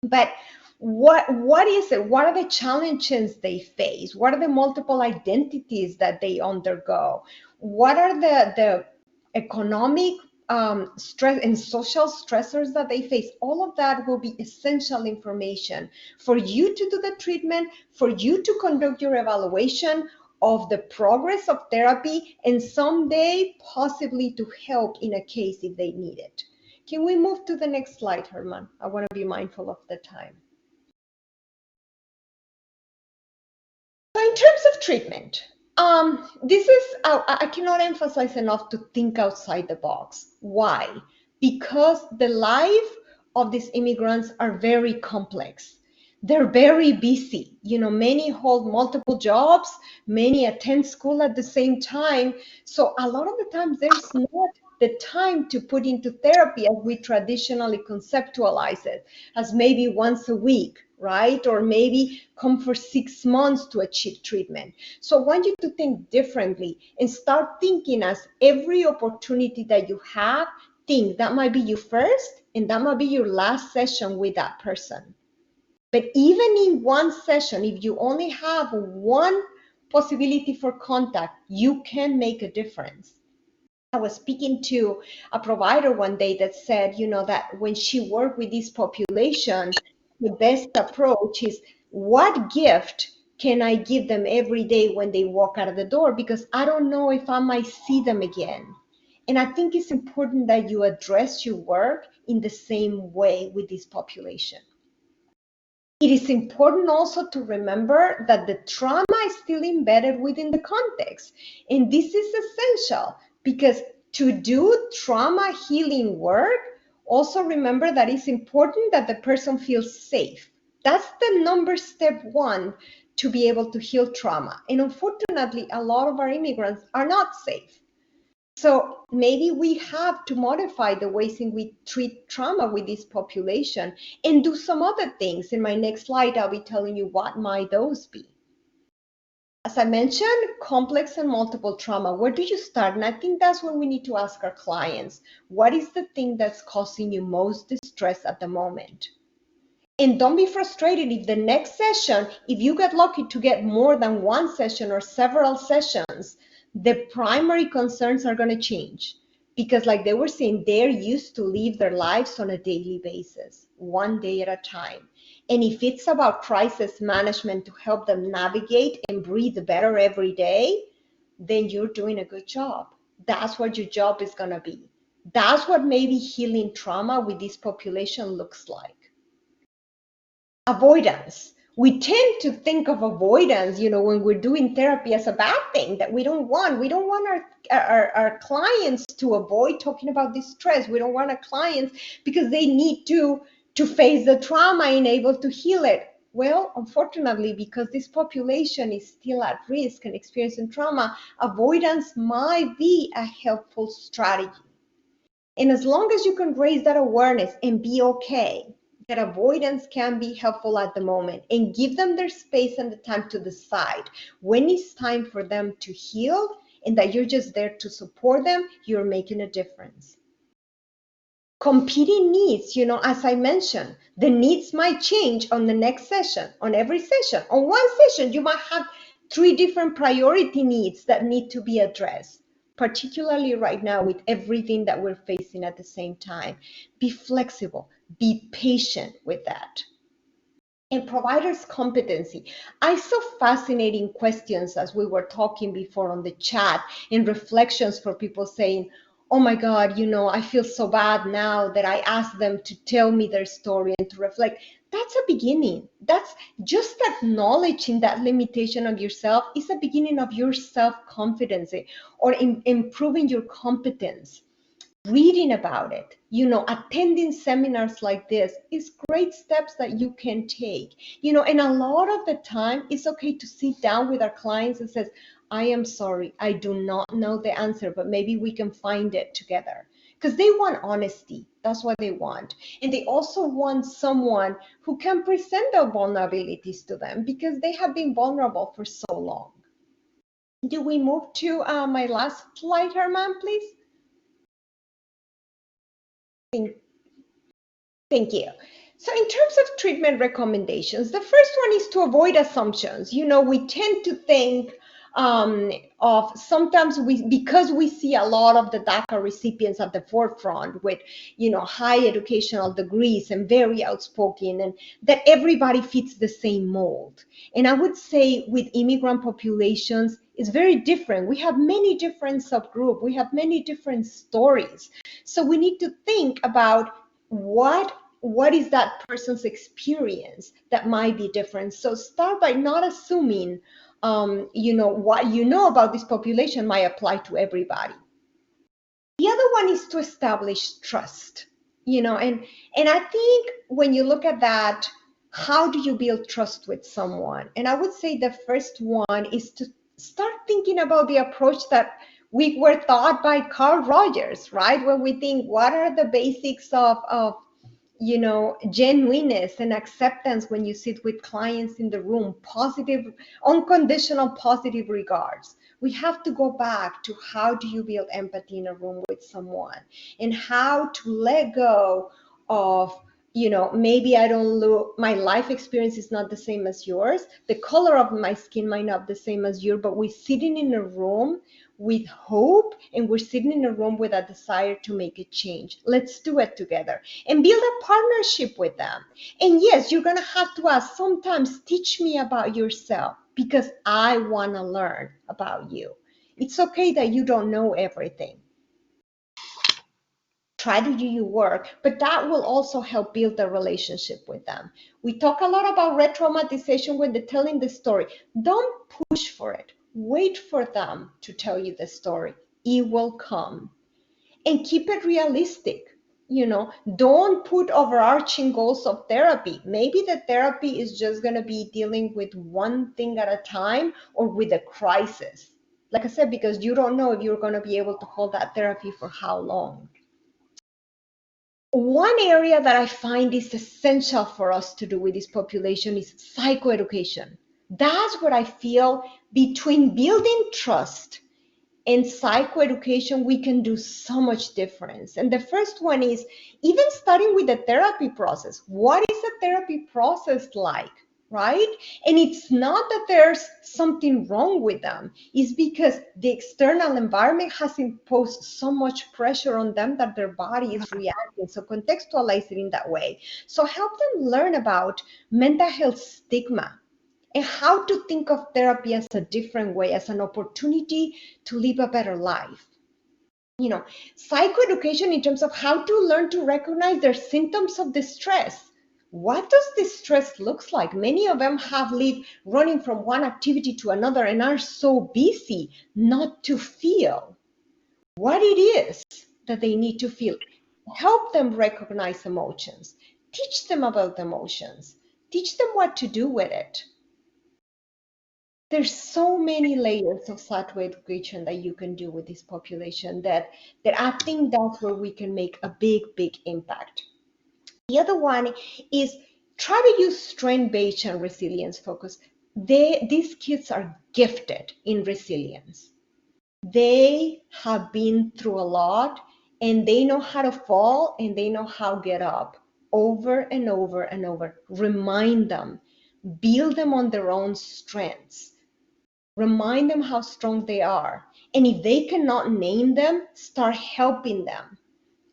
But what is it? What are the challenges they face? What are the multiple identities that they undergo? What are the economic stress and social stressors that they face? All of that will be essential information for you to do the treatment, for you to conduct your evaluation of the progress of therapy, and someday possibly to help in a case if they need it. Can we move to the next slide, Herman? I want to be mindful of the time. So in terms of treatment, this is, I cannot emphasize enough to think outside the box. Why? Because the life of these immigrants are very complex. They're very busy. Many hold multiple jobs, many attend school at the same time. So a lot of the times there's not the time to put into therapy as we traditionally conceptualize it, as maybe once a week, right? Or maybe come for 6 months to achieve treatment. So I want you to think differently and start thinking as every opportunity that you have, think that might be your first and that might be your last session with that person. But even in one session, if you only have one possibility for contact, you can make a difference. I was speaking to a provider one day that said, that when she worked with this population, the best approach is, what gift can I give them every day when they walk out of the door? Because I don't know if I might see them again. And I think it's important that you address your work in the same way with this population. It is important also to remember that the trauma is still embedded within the context. And this is essential because to do trauma healing work, also remember that it's important that the person feels safe. That's the step one to be able to heal trauma. And unfortunately, a lot of our immigrants are not safe. So maybe we have to modify the ways in we treat trauma with this population and do some other things. In my next slide, I'll be telling you what might those be. As I mentioned, complex and multiple trauma, where do you start? And I think that's when we need to ask our clients, what is the thing that's causing you most distress at the moment? And don't be frustrated if the next session, if you get lucky to get more than one session or several sessions, the primary concerns are going to change. Because like they were saying, they're used to live their lives on a daily basis, one day at a time. And if it's about crisis management to help them navigate and breathe better every day, then you're doing a good job. That's what your job is going to be. That's what maybe healing trauma with this population looks like. Avoidance. We tend to think of avoidance, when we're doing therapy as a bad thing that we don't want. We don't want our clients to avoid talking about this stress. We don't want our clients because they need to face the trauma and able to heal it. Well, unfortunately, because this population is still at risk and experiencing trauma, avoidance might be a helpful strategy. And as long as you can raise that awareness and be okay, that avoidance can be helpful at the moment and give them their space and the time to decide when it's time for them to heal and that you're just there to support them, you're making a difference. Competing needs, as I mentioned, the needs might change on the next session, on every session. On one session, you might have 3 different priority needs that need to be addressed, particularly right now with everything that we're facing at the same time. Be flexible, be patient with that. And providers' competency. I saw fascinating questions as we were talking before on the chat and reflections for people saying, oh my God, I feel so bad now that I asked them to tell me their story and to reflect. That's a beginning. That's just acknowledging that limitation of yourself is a beginning of your self-confidence or improving your competence. Reading about it, attending seminars like this is great steps that you can take, and a lot of the time it's okay to sit down with our clients and says, I am sorry, I do not know the answer, but maybe we can find it together. Because they want honesty. That's what they want. And they also want someone who can present their vulnerabilities to them because they have been vulnerable for so long. Do we move to my last slide, Herman, please? Thank you. So in terms of treatment recommendations, the first one is to avoid assumptions. We tend to think of sometimes because we see a lot of the DACA recipients at the forefront with, high educational degrees and very outspoken, and that everybody fits the same mold. And I would say with immigrant populations, it's very different. We have many different subgroups. We have many different stories. So we need to think about what is that person's experience that might be different. So start by not assuming what you know about this population might apply to everybody. The other one is to establish trust, and I think when you look at that, how do you build trust with someone? And I would say the first one is to start thinking about the approach that we were taught by Carl Rogers, right? When we think, what are the basics of genuineness and acceptance when you sit with clients in the room, positive, unconditional positive regards. We have to go back to how do you build empathy in a room with someone and how to let go of, maybe I don't look, my life experience is not the same as yours. The color of my skin might not be the same as yours, but we're sitting in a room with hope and we're sitting in a room with a desire to make a change. Let's do it together and build a partnership with them. And yes, you're going to have to ask sometimes, teach me about yourself because I want to learn about you. It's okay that you don't know everything. strategy you work, but that will also help build a relationship with them. We talk a lot about re-traumatization when they're telling the story. Don't push for it. Wait for them to tell you the story. It will come. And keep it realistic. Don't put overarching goals of therapy. Maybe the therapy is just going to be dealing with one thing at a time or with a crisis. Like I said, because you don't know if you're going to be able to hold that therapy for how long. One area that I find is essential for us to do with this population is psychoeducation. That's what I feel between building trust and psychoeducation, we can do so much difference. And the first one is even starting with the therapy process. What is a therapy process like, right? And it's not that there's something wrong with them. It's because the external environment has imposed so much pressure on them that their body is reacting. So contextualize it in that way. So help them learn about mental health stigma, and how to think of therapy as a different way, as an opportunity to live a better life. Psychoeducation in terms of how to learn to recognize their symptoms of distress. What does distress look like? Many of them have lived running from one activity to another and are so busy not to feel what it is that they need to feel. Help them recognize emotions. Teach them about emotions. Teach them what to do with it. There's so many layers of psychoeducation that you can do with this population that I think that's where we can make a big impact. The other one is try to use strength-based and resilience focus. These kids are gifted in resilience. They have been through a lot and they know how to fall and they know how to get up over and over and over. Remind them, build them on their own strengths. Remind them how strong they are. And if they cannot name them, start helping them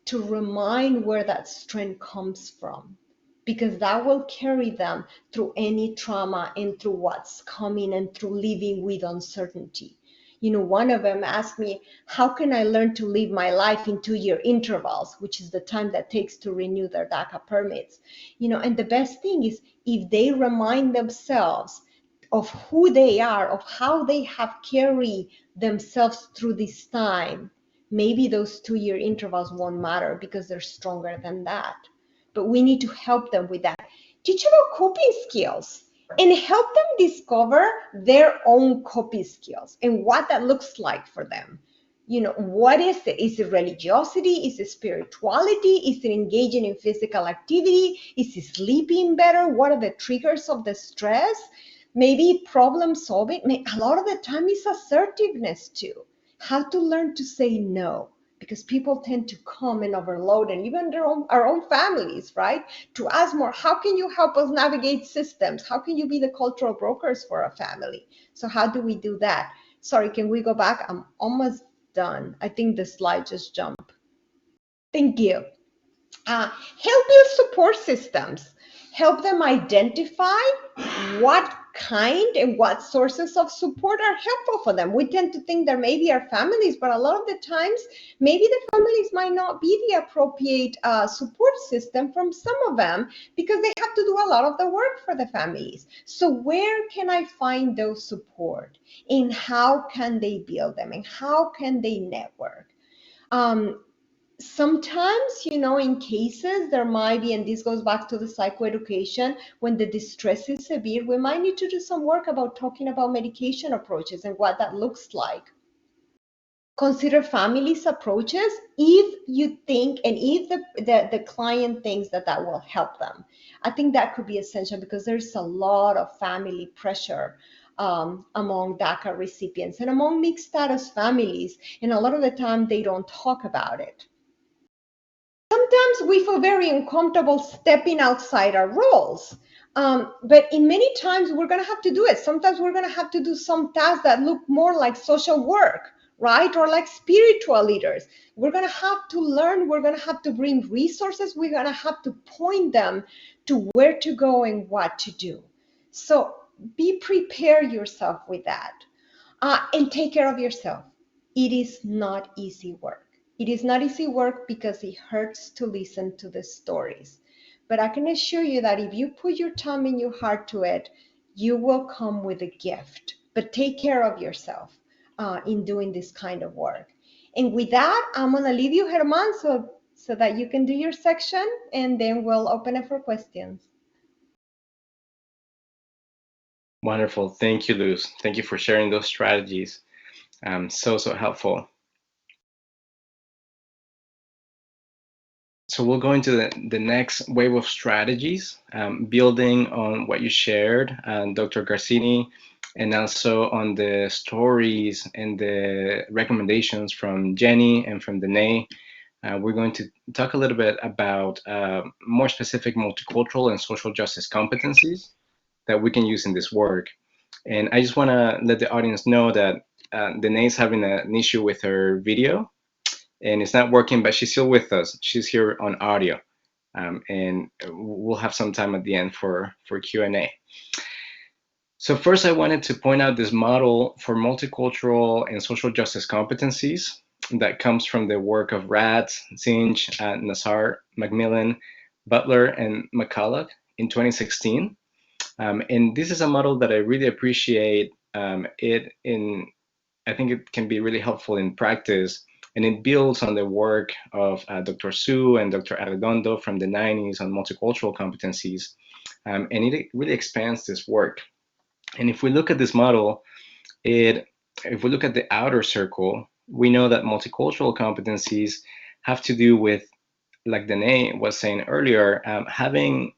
to remind where that strength comes from, because that will carry them through any trauma and through what's coming and through living with uncertainty. One of them asked me, how can I learn to live my life in 2-year intervals, which is the time that takes to renew their DACA permits? And the best thing is if they remind themselves of who they are, of how they have carried themselves through this time, maybe those 2-year intervals won't matter because they're stronger than that. But we need to help them with that. Teach about coping skills and help them discover their own coping skills and what that looks like for them. What is it? Is it religiosity? Is it spirituality? Is it engaging in physical activity? Is it sleeping better? What are the triggers of the stress? Maybe problem solving. A lot of the time is assertiveness too. How to learn to say no, because people tend to come and overload, and even our own families, right? To ask more, how can you help us navigate systems? How can you be the cultural brokers for a family? So how do we do that? Sorry, can we go back? I'm almost done. I think the slide just jumped. Thank you. Help build support systems. Help them identify what kind and what sources of support are helpful for them. We tend to think there maybe are families, but a lot of the times, maybe the families might not be the appropriate support system from some of them, because they have to do a lot of the work for the families. So where can I find those support? And how can they build them? And how can they network? Sometimes, in cases there might be, and this goes back to the psychoeducation, when the distress is severe, we might need to do some work about talking about medication approaches and what that looks like. Consider families' approaches if you think, and if the client thinks that will help them. I think that could be essential, because there's a lot of family pressure among DACA recipients and among mixed status families, and a lot of the time they don't talk about it. Sometimes we feel very uncomfortable stepping outside our roles. But in many times we're going to have to do it. Sometimes we're going to have to do some tasks that look more like social work, right? Or like spiritual leaders. We're going to have to learn. We're going to have to bring resources. We're going to have to point them to where to go and what to do. So prepare yourself with that, and take care of yourself. It is not easy work. It is not easy work because it hurts to listen to the stories. But I can assure you that if you put your time and your heart to it, you will come with a gift. But take care of yourself in doing this kind of work. And with that, I'm going to leave you, Herman, so that you can do your section, and then we'll open it for questions. Wonderful. Thank you, Luz. Thank you for sharing those strategies. So helpful. So we'll go into the next wave of strategies, building on what you shared, Dr. Garcini, and also on the stories and the recommendations from Jenny and from Danae. We're going to talk a little bit about more specific multicultural and social justice competencies that we can use in this work. And I just want to let the audience know that Danae's having an issue with her video, and it's not working, but she's still with us. She's here on audio, and we'll have some time at the end for Q&A. So first, I wanted to point out this model for multicultural and social justice competencies that comes from the work of Ratz, Zinch, Nassar, Macmillan, Butler, and McCulloch in 2016. And this is a model that I really appreciate. I think it can be really helpful in practice, and it builds on the work of Dr. Su and Dr. Arredondo from the 90s on multicultural competencies, and it really expands this work. And if we look at this model, if we look at the outer circle, we know that multicultural competencies have to do with, like Danae was saying earlier, having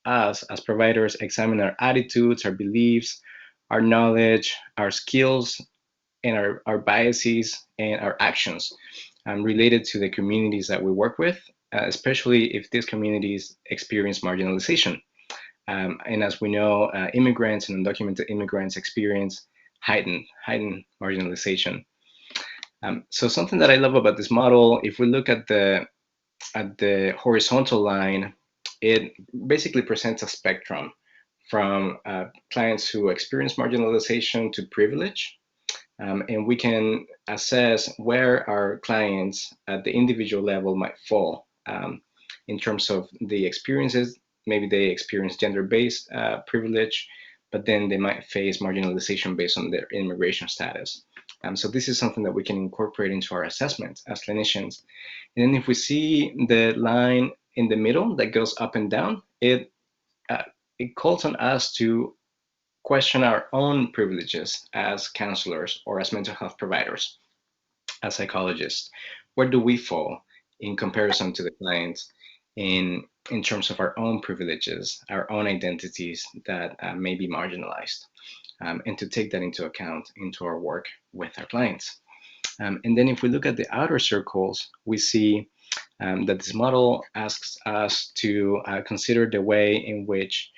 us as providers examine our attitudes, our beliefs, our knowledge, our skills, and our biases and our actions related to the communities that we work with, especially if these communities experience marginalization. And as we know, immigrants and undocumented immigrants experience heightened marginalization. So something that I love about this model, if we look at the horizontal line, it basically presents a spectrum from clients who experience marginalization to privilege. And we can assess where our clients at the individual level might fall in terms of the experiences. Maybe they experience gender-based privilege, but then they might face marginalization based on their immigration status. So this is something that we can incorporate into our assessment as clinicians. And then if we see the line in the middle that goes up and down, it calls on us to question our own privileges as counselors or as mental health providers, as psychologists. Where do we fall in comparison to the clients in terms of our own privileges, our own identities that may be marginalized, and to take that into account into our work with our clients. And then if we look at the outer circles, we see that this model asks us to consider the way in which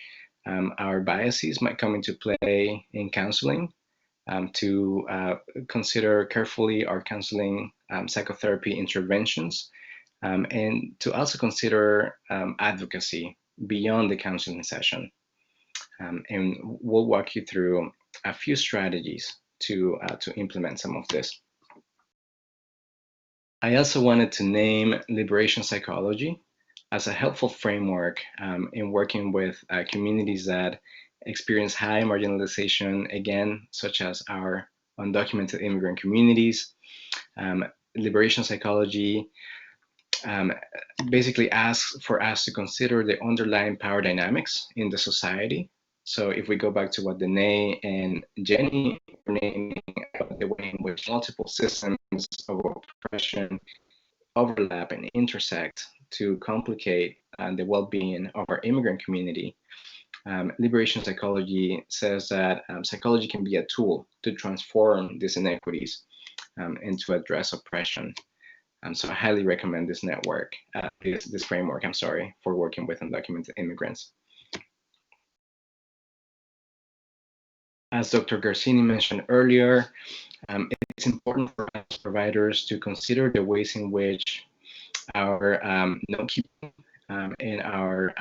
our biases might come into play in counseling, to consider carefully our counseling psychotherapy interventions, and to also consider advocacy beyond the counseling session. And we'll walk you through a few strategies to implement some of this. I also wanted to name liberation psychology as a helpful framework in working with communities that experience high marginalization, again, such as our undocumented immigrant communities. Liberation psychology basically asks for us to consider the underlying power dynamics in the society. So if we go back to what Danae and Jenny were naming about the way in which multiple systems of oppression overlap and intersect to complicate the well-being of our immigrant community, liberation psychology says that psychology can be a tool to transform these inequities and to address oppression. So I highly recommend this network, this framework, for working with undocumented immigrants. As Dr. Garcini mentioned earlier, it's important for us providers to consider the ways in which our note-keeping and our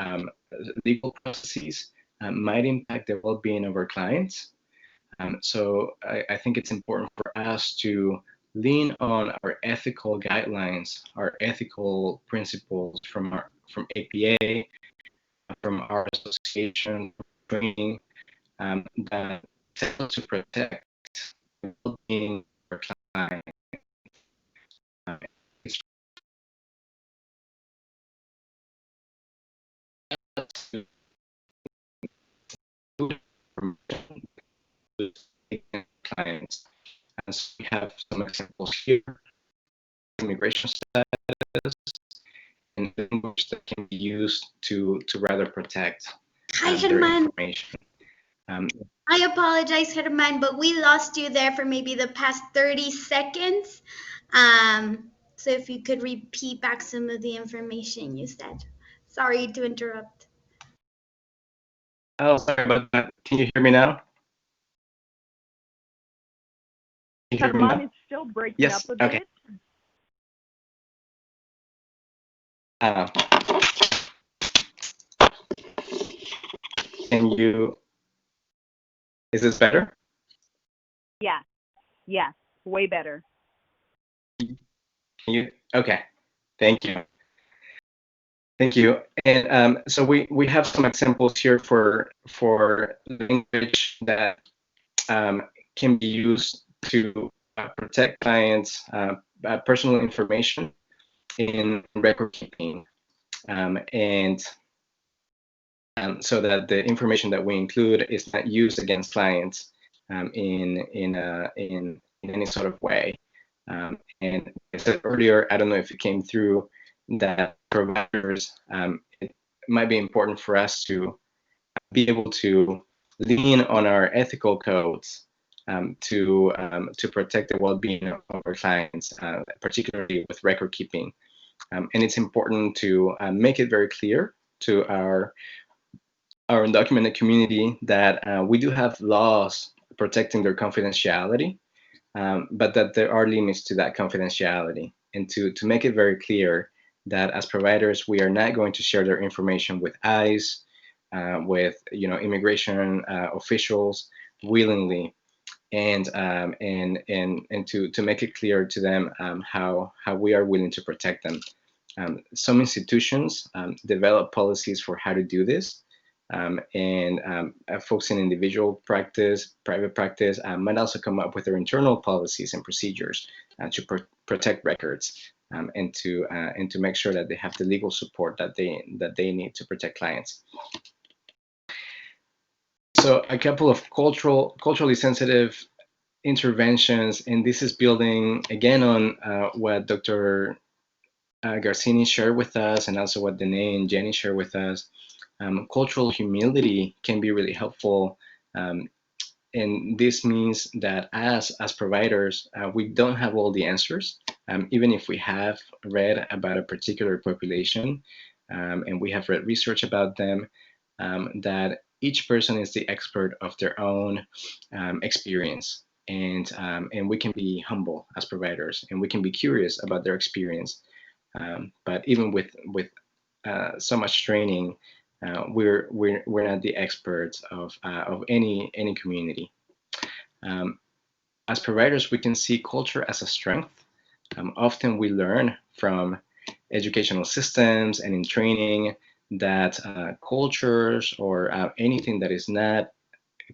legal processes might impact the well-being of our clients. So I think it's important for us to lean on our ethical guidelines, our ethical principles from APA, from our association training, that tell to protect the well-being of our clients. It's clients. And so we have some examples here: immigration status and language that can be used to rather protect Hi, their Herman. information. I apologize, Herman, but we lost you there for maybe the past 30 seconds. So if you could repeat back some of the information you said. Sorry to interrupt. Oh, sorry about that. Can you hear me now? Can you hear me Herman, now? it's still breaking Yes. up a Okay. bit. Can you? Is this better? Yeah, way better. Okay. Thank you. Thank you. And so we have some examples here for language that can be used to protect clients' personal information in record keeping, and so that the information that we include is not used against clients in any sort of way. And I said earlier, I don't know if it came through, that providers, it might be important for us to be able to lean on our ethical codes to protect the well-being of our clients, particularly with record keeping. And it's important to make it very clear to our undocumented community that we do have laws protecting their confidentiality, but that there are limits to that confidentiality, and to make it very clear that as providers, we are not going to share their information with ICE, with immigration officials willingly, and to make it clear to them how we are willing to protect them. Some institutions develop policies for how to do this, and folks in individual practice, private practice, might also come up with their internal policies and procedures to protect records, and to make sure that they have the legal support that they need to protect clients. So a couple of culturally sensitive interventions, and this is building again on what Dr. Garcia shared with us, and also what Danae and Jenny shared with us. Cultural humility can be really helpful, and this means that as providers, we don't have all the answers, even if we have read about a particular population, and we have read research about them, that each person is the expert of their own experience, and we can be humble as providers, and we can be curious about their experience. But even with so much training, we're not the experts of any community. As providers, we can see culture as a strength. Often we learn from educational systems and in training that cultures or anything that is not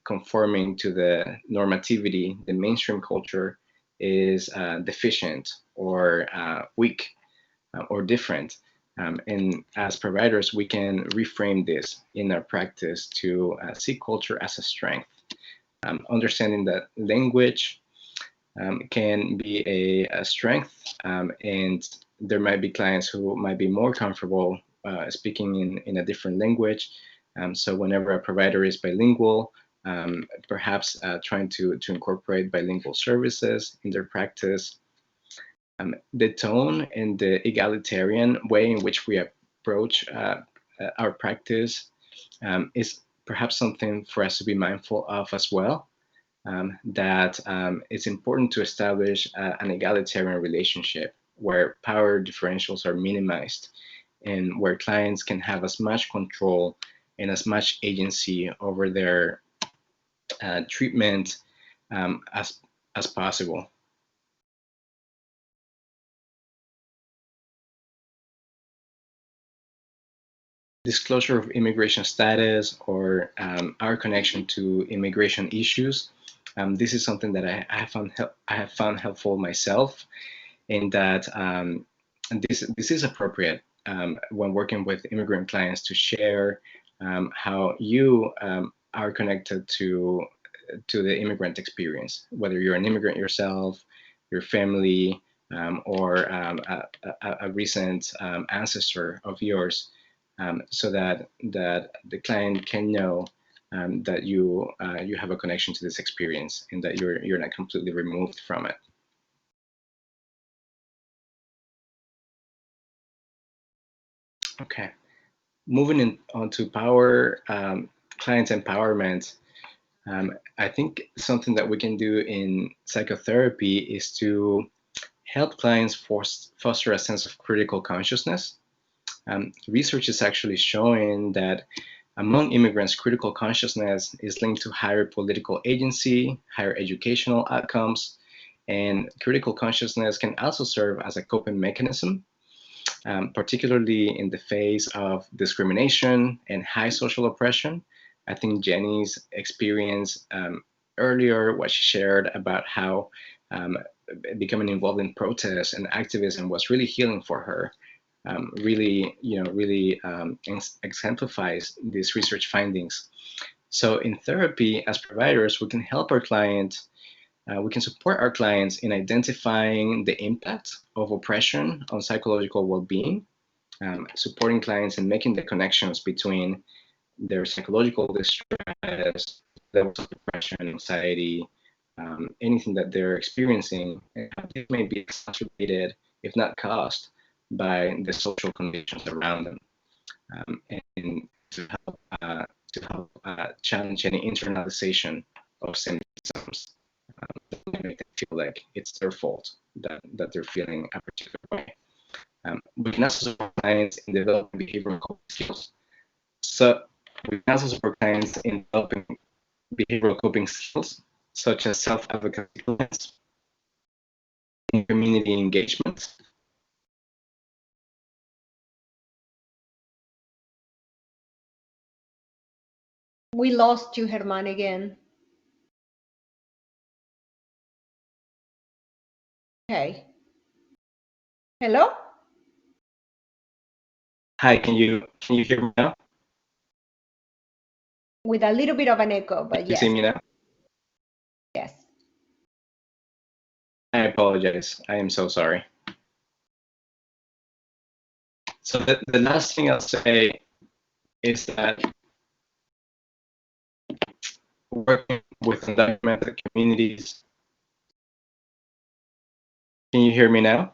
conforming to the normativity, the mainstream culture, is deficient or weak or different. And as providers, we can reframe this in our practice to see culture as a strength, understanding that language can be a strength, and there might be clients who might be more comfortable speaking in a different language. So whenever a provider is bilingual, perhaps trying to incorporate bilingual services in their practice. The tone and the egalitarian way in which we approach our practice is perhaps something for us to be mindful of as well. That it's important to establish an egalitarian relationship where power differentials are minimized, and where clients can have as much control and as much agency over their treatment as possible. disclosure of immigration status or our connection to immigration issues. This is something that I have found helpful myself, in that this is appropriate when working with immigrant clients to share how you are connected to the immigrant experience, whether you're an immigrant yourself, your family, or a recent ancestor of yours, so that the client can know that you have a connection to this experience and that you're not completely removed from it. Okay, moving on to client empowerment. I think something that we can do in psychotherapy is to help clients foster a sense of critical consciousness. Research is actually showing that among immigrants, critical consciousness is linked to higher political agency, higher educational outcomes, and critical consciousness can also serve as a coping mechanism, particularly in the face of discrimination and high social oppression. I think Jenny's experience earlier, what she shared about how becoming involved in protests and activism was really healing for her, really exemplifies these research findings. So in therapy, as providers, we can help our clients. We can support our clients in identifying the impact of oppression on psychological well-being, supporting clients in making the connections between their psychological distress, levels of depression, anxiety, anything that they're experiencing, and how they may be exacerbated, if not caused, by the social conditions around them, and to help challenge any internalization of symptoms that make them feel like it's their fault that they're feeling a particular way. We can also support clients in developing behavioral coping skills. So we can also support clients in developing behavioral coping skills, such as self-advocacy plans and community engagement. We lost you, Herman, again. Okay. Hello? Hi, can you hear me now? With a little bit of an echo, but Can you yes. see me now? Yes. I apologize. I am so sorry. So the last thing I'll say is that working with undocumented communities. Can you hear me now?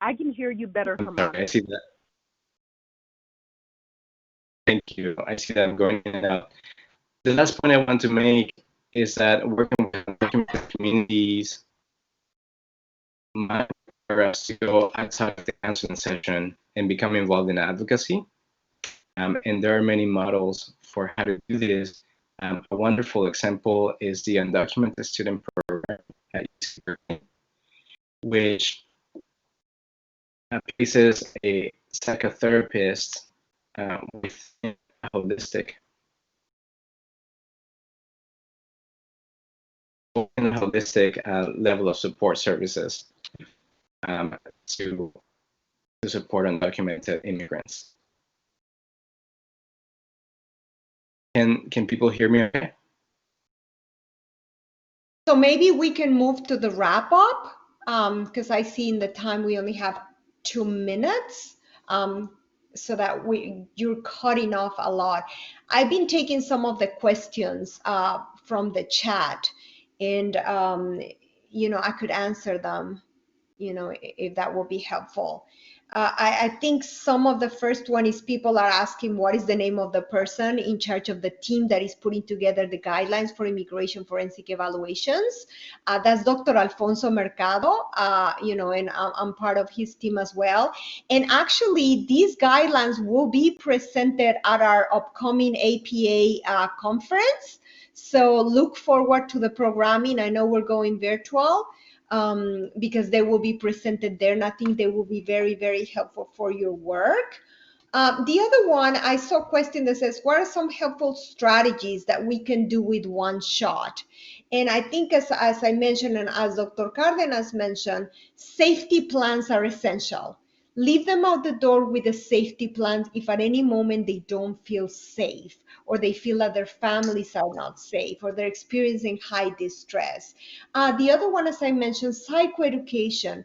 I can hear you better, I'm Herman. sorry, I see that. Thank you. I see that I'm going in and out. The last point I want to make is that working with undocumented communities might require us to go outside of the counseling session and become involved in advocacy. And there are many models for how to do this. A wonderful example is the Undocumented Student Program at UC, which places a psychotherapist within a holistic level of support services to support undocumented immigrants. Can people hear me okay? So maybe we can move to the wrap up, because I see in the time we only have 2 minutes, so that you're cutting off a lot. I've been taking some of the questions from the chat, and I could answer them, if that will be helpful. I think some of the first one is people are asking what is the name of the person in charge of the team that is putting together the guidelines for immigration forensic evaluations. That's Dr. Alfonso Mercado, and I'm part of his team as well. And actually, these guidelines will be presented at our upcoming APA conference. So look forward to the programming. I know we're going virtual. because they will be presented there, and I think they will be very, very helpful for your work. The other one, I saw a question that says, what are some helpful strategies that we can do with one shot? And I think as I mentioned, and as Dr. Cardenas mentioned, safety plans are essential. Leave them out the door with a safety plan if at any moment they don't feel safe, or they feel that their families are not safe, or they're experiencing high distress. The other one, as I mentioned, psychoeducation.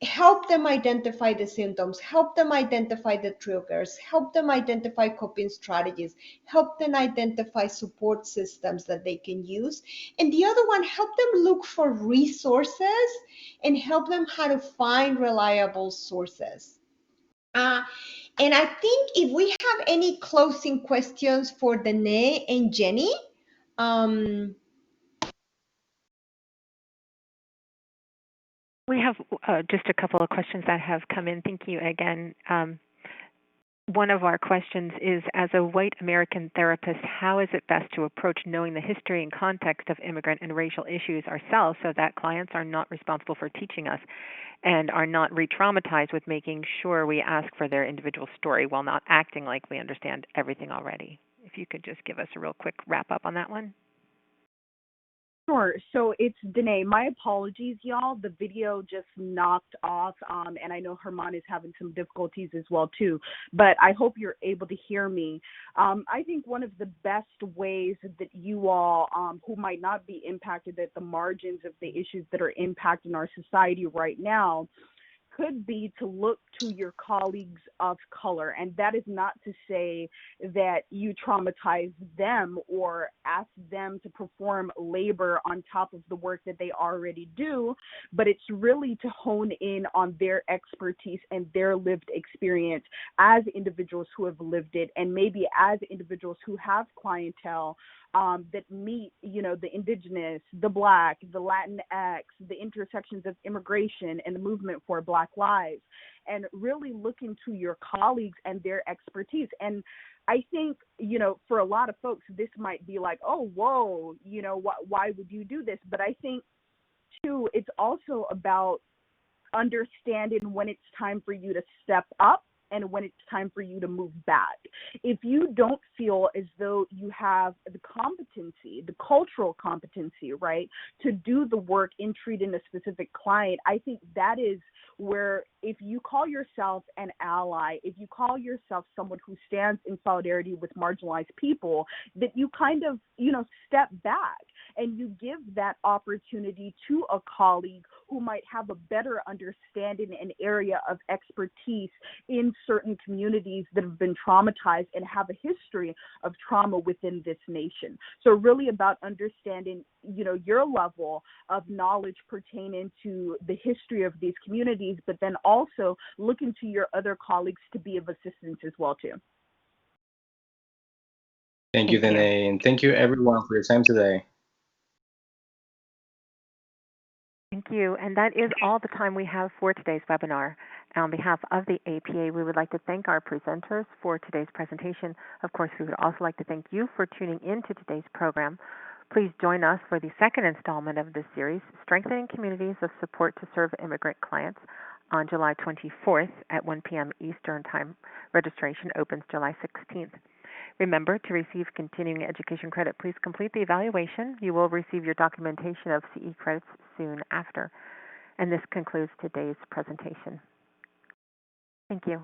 Help them identify the symptoms, help them identify the triggers, help them identify coping strategies, help them identify support systems that they can use. And the other one, help them look for resources and help them how to find reliable sources. And I think if we have any closing questions for Danae and Jenny, We have just a couple of questions that have come in. Thank you again. One of our questions is, as a white American therapist, how is it best to approach knowing the history and context of immigrant and racial issues ourselves so that clients are not responsible for teaching us and are not re-traumatized with making sure we ask for their individual story while not acting like we understand everything already? If you could just give us a real quick wrap up on that one. Sure. So it's Danae. My apologies, y'all. The video just knocked off, and I know Hermann is having some difficulties as well, too. But I hope you're able to hear me. I think one of the best ways that you all, who might not be impacted at the margins of the issues that are impacting our society right now, could be to look to your colleagues of color. And that is not to say that you traumatize them or ask them to perform labor on top of the work that they already do, but it's really to hone in on their expertise and their lived experience as individuals who have lived it, and maybe as individuals who have clientele that meet, the indigenous, the Black, the Latinx, the intersections of immigration and the movement for Black lives, and really look into your colleagues and their expertise. And I think, for a lot of folks, this might be like, oh, whoa, why would you do this? But I think, too, it's also about understanding when it's time for you to step up and when it's time for you to move back. If you don't feel as though you have the competency, the cultural competency, right, to do the work in treating a specific client, I think that is where, if you call yourself an ally, if you call yourself someone who stands in solidarity with marginalized people, that you kind of, step back and you give that opportunity to a colleague who might have a better understanding and area of expertise in certain communities that have been traumatized and have a history of trauma within this nation. So really about understanding, your level of knowledge pertaining to the history of these communities, but then also looking to your other colleagues to be of assistance as well too. Thank you, Danae, and thank you everyone for your time today. Thank you. And that is all the time we have for today's webinar. On behalf of the APA, we would like to thank our presenters for today's presentation. Of course, we would also like to thank you for tuning in to today's program. Please join us for the second installment of this series, Strengthening Communities of Support to Serve Immigrant Clients, on July 24th at 1 p.m. Eastern Time. Registration opens July 16th. Remember, to receive continuing education credit, please complete the evaluation. You will receive your documentation of CE credits soon after. And this concludes today's presentation. Thank you.